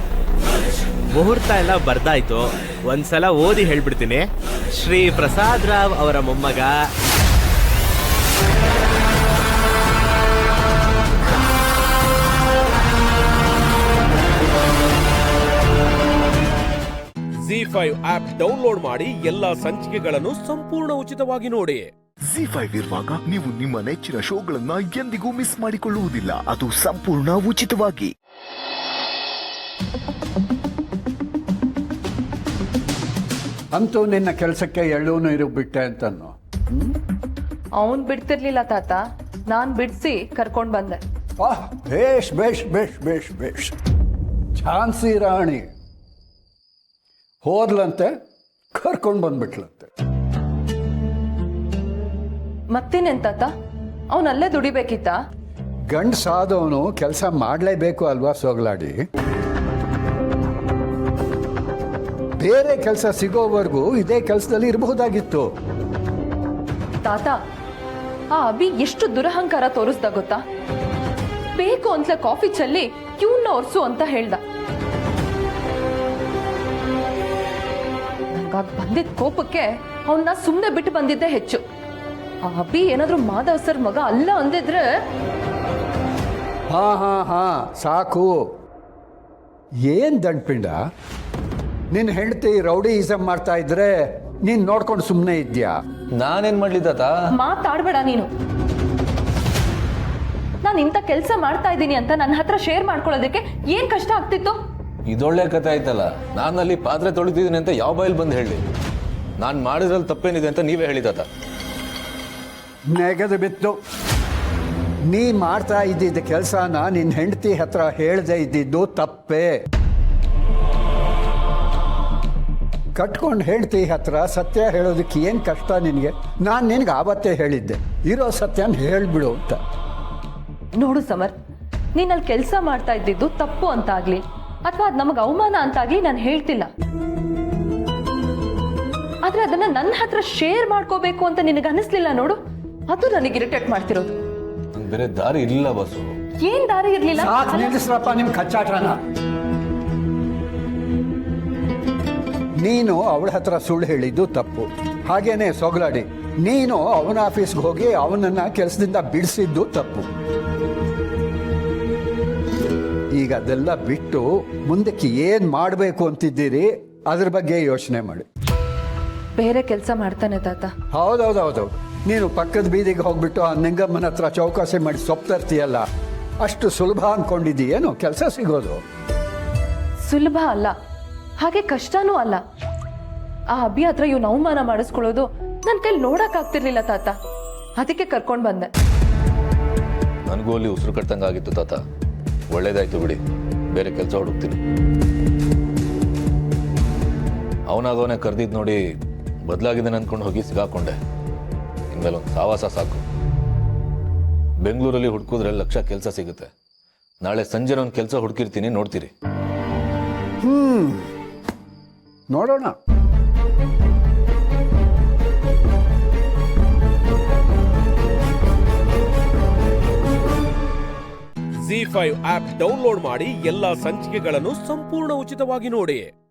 ಮುಹೂರ್ತ ಎಲ್ಲ ಬರ್ದಾಯ್ತು. ಒಂದ್ಸಲ ಓದಿ ಹೇಳ್ಬಿಡ್ತೀನಿ. ಶ್ರೀ ಪ್ರಸಾದ್ ರಾವ್ ಅವರ ಮೊಮ್ಮಗ ZEE5 ಆಪ್ ಡೌನ್ಲೋಡ್ ಮಾಡಿ ಎಲ್ಲಾ ಸಂಚಿಕೆಗಳನ್ನು ಸಂಪೂರ್ಣ ಉಚಿತವಾಗಿ ನೋಡಿ. ZEE5 ಇರುವಾಗ ನೀವು ನಿಮ್ಮ ನೆಚ್ಚಿನ ಶೋಗಳನ್ನ ಎಂದಿಗೂ ಮಿಸ್ ಮಾಡಿಕೊಳ್ಳುವುದಿಲ್ಲ. ಅದು ಸಂಪೂರ್ಣ ಉಚಿತವಾಗಿ. ಅಂತೂ ನಿನ್ನ ಕೆಲಸಕ್ಕೆ ಎಳ್ಳೂನು ಇರುಬಿಟ್ಟೆ ಅಂತನ್ನು. ಅವನ್ ಬಿಡ್ತಿರ್ಲಿಲ್ಲ ತಾತ, ನಾನ್ ಬಿಡ್ಸಿ ಕರ್ಕೊಂಡ್ ಬಂದೆ. ಬೇಷ್ ಬೇಷ್ ಬೇಷ್ ಬೇಷ್ ಬೇಷ್. ಝಾನ್ಸಿ ರಾಣಿ ಹೋದ್ಲಂತೆ, ಕರ್ಕೊಂಡು ಬಂದ್ಬಿಟ್ಲಂತೆ. ಮತ್ತೇನೇನ್ ತಾತ, ಅವನಲ್ಲೇ ದುಡಿಬೇಕಿತ್ತ? ಗಂಡ್ಸಾದವನು ಕೆಲಸ ಮಾಡಲೇಬೇಕು ಅಲ್ವಾ ಸೋಗಲಾಡಿ? ಬೇರೆ ಕೆಲಸ ಸಿಗೋವರೆಗೂ ಇದೇ ಕೆಲಸದಲ್ಲಿ ಇರಬಹುದಾಗಿತ್ತು. ತಾತ, ಆ ಅಭಿ ಎಷ್ಟು ದುರಹಂಕಾರ ತೋರಿಸ್ದ ಗೊತ್ತಾ? ಬೇಕು ಅಂತಲೇ ಕಾಫಿ ಚೆಲ್ಲಿ ಕ್ಯೂನ್ನ ಒರ್ಸು ಅಂತ ಹೇಳ್ದ. ನಂಗಾಗ ಬಂದಿದ್ದ ಕೋಪಕ್ಕೆ ಅವನ್ನ ಸುಮ್ಮನೆ ಬಿಟ್ಟು ಬಂದಿದ್ದೆ ಹೆಚ್ಚು. ಆ ಅಭಿ ಏನಾದ್ರೂ ಮಾಧವ್ ಸರ್ ಮಗ ಅಲ್ಲ ಅಂದಿದ್ರೆ. ಹಾ ಸಾಕು. ಏನ್ ದಂಡ್ಪಿಂಡ, ನಿನ್ನ ಹೆಂಡತಿ ರೌಡಿಯಿಸಮ್ ಮಾಡ್ತಾ ಇದ್ರೆ ನೀನ್ ನೋಡ್ಕೊಂಡು ಸುಮ್ಮನೆ ಇದ್ಯಾ? ನಾನೇನ್ ಮಾಡ್ಲಿ ತಾತ? ಮಾತಾಡ್ಬೇಡ ನೀನು. ನಾನು ಇಂಥ ಕೆಲಸ ಮಾಡ್ತಾ ಇದ್ದೀನಿ ಅಂತ ನನ್ನ ಹತ್ರ ಶೇರ್ ಮಾಡ್ಕೊಳ್ಳೋದಕ್ಕೆ ಏನ್ ಕಷ್ಟ ಆಗ್ತಿತ್ತು? ಇದೊಳ್ಳೆ ಕತೆ ಆಯ್ತಲ್ಲ. ನಾನಲ್ಲಿ ಪಾತ್ರೆ ತೊಳಿತಿದ್ದೀನಿ ಅಂತ ಯಾವ ಬಾಯಲ್ಲಿ ಬಂದು ಹೇಳಿ? ನಾನು ಮಾಡಿದ್ರಲ್ಲಿ ತಪ್ಪೇನಿದೆ ಅಂತ ನೀವೇ ಹೇಳಿ ತಾತ. ನೆಗೆದು ಬಿತ್ತು. ನೀ ಮಾಡ್ತಾ ಇದ್ದಿದ್ದ ಕೆಲಸನ ನಿನ್ನ ಹೆಂಡತಿ ಹತ್ರ ಹೇಳದೆ ಇದ್ದಿದ್ದು ತಪ್ಪೇ. ಕಟ್ಕೊಂಡು ಹೆಂಡತಿ ಹತ್ರ ಸತ್ಯ ಹೇಳೋದಕ್ಕೆ ಏನು ಕಷ್ಟ ನಿನಗೆ? ನಾನು ನಿನಗೆ ಆವತ್ತೇ ಹೇಳಿದ್ದೆ, ಇರೋ ಸತ್ಯನ ಹೇಳ್ಬಿಡು ಅಂತ. ನೋಡು ಸಮರ್, ನೀನಲ್ಲಿ ಕೆಲಸ ಮಾಡ್ತಾ ಇದ್ದಿದ್ದು ತಪ್ಪು ಅಂತಾಗ್ಲಿ ಅಥವಾ ಅದು ನಮಗೆ ಅವಮಾನ ಅಂತಾಗ್ಲಿ ನಾನು ಹೇಳ್ತಿಲ್ಲ. ಆದ್ರೆ ಅದನ್ನ ನನ್ನ ಹತ್ರ ಶೇರ್ ಮಾಡ್ಕೋಬೇಕು ಅಂತ ನಿನಗೆ ಅನಿಸ್ಲಿಲ್ಲ ನೋಡು, ಅದು ನನಗೆ ಇರಿಟೇಟ್ ಮಾಡ್ತಿರೋದು. ಬೇರೆ ದಾರಿ ಇಲ್ಲ ಬಸ್ಸು. ಏನ್ ದಾರಿ ಇರ್ಲಿಲ್ಲ? ನಿಲ್ಲಿಸ್ರಪ್ಪ ನಿಮ್ ಕಚ್ಚಾಟನ. ನೀನು ಅವಳ ಹತ್ರ ಸುಳ್ಳು ಹೇಳಿದ್ದು ತಪ್ಪು. ಹಾಗೇನೆ ಸೊಗಲಾಡಿ ನೀನು ಅವನ ಆಫೀಸ್ಗೆ ಹೋಗಿ ಅವನನ್ನ ಕೆಲಸದಿಂದ ಬಿಡಿಸಿದ್ದು ತಪ್ಪು. ಈಗ ಅದೆಲ್ಲ ಬಿಟ್ಟು ಮುಂದಕ್ಕೆ ಏನ್ ಮಾಡಬೇಕು ಅಂತಿದ್ದೀರಿ ಅದ್ರ ಬಗ್ಗೆ ಯೋಚನೆ ಮಾಡಿ. ಬೇರೆ ಕೆಲಸ ಮಾಡ್ತಾನೆ ತಾತ. ಹೌದೌದೌದು. ನೀನು ಪಕ್ಕದ ಬೀದಿಗೆ ಹೋಗ್ಬಿಟ್ಟು ಆ ನಿಂಗಮ್ಮನ ಹತ್ರ ಚೌಕಾಸಿ ಮಾಡಿ ಸೊಪ್ಪು ತರ್ತೀಯಲ್ಲ, ಅಷ್ಟು ಸುಲಭ ಅನ್ಕೊಂಡಿದ್ದೀಯೇನು ಕೆಲಸ ಸಿಗೋದು? ಸುಲಭ ಅಲ್ಲ, ಹಾಗೆ ಕಷ್ಟನೂ ಅಲ್ಲ. ಆ ಅಭಿ ಹತ್ರ ಇವ್ನ ಅವಮಾನ ಮಾಡಿಸ್ಕೊಳ್ಳೋದು ನನ್ನ ಕೈಲಿ ನೋಡಕ್ ಆಗ್ತಿರ್ಲಿಲ್ಲ ತಾತ, ಅದಕ್ಕೆ ಕರ್ಕೊಂಡ್ ಬಂದೆ. ನನಗೂ ಅಲ್ಲಿ ಉಸಿರು ಕಟ್ಟಂಗಾಗಿತ್ತು ತಾತ. ಒಳ್ಳೇದಾಯ್ತು ಬಿಡಿ, ಬೇರೆ ಕೆಲಸ ಹುಡುಕ್ತೀನಿ. ಅವನಾಗವನೇ ಕರೆದಿದ್ದು ನೋಡಿ ಬದಲಾಗಿದ್ದಾನೆ ಅಂದ್ಕೊಂಡು ಹೋಗಿ ಸಿಗಾಕೊಂಡೆ. ಇನ್ಮೇಲೆ ಒಂದು ಸಾವಾಸ ಸಾಕು. ಬೆಂಗಳೂರಲ್ಲಿ ಹುಡುಕಿದ್ರೆ ಲಕ್ಷ ಕೆಲಸ ಸಿಗುತ್ತೆ. ನಾಳೆ ಸಂಜೆ ಒಂದು ಕೆಲಸ ಹುಡುಕಿರ್ತೀನಿ, ನೋಡ್ತೀರಿ. ನೋಡೋಣ. ZEE5 ಆಪ್ ಡೌನ್ಲೋಡ್ ಮಾಡಿ ಎಲ್ಲಾ ಸಂಚಿಕೆಗಳನ್ನು ಸಂಪೂರ್ಣ ಉಚಿತವಾಗಿ ನೋಡಿ.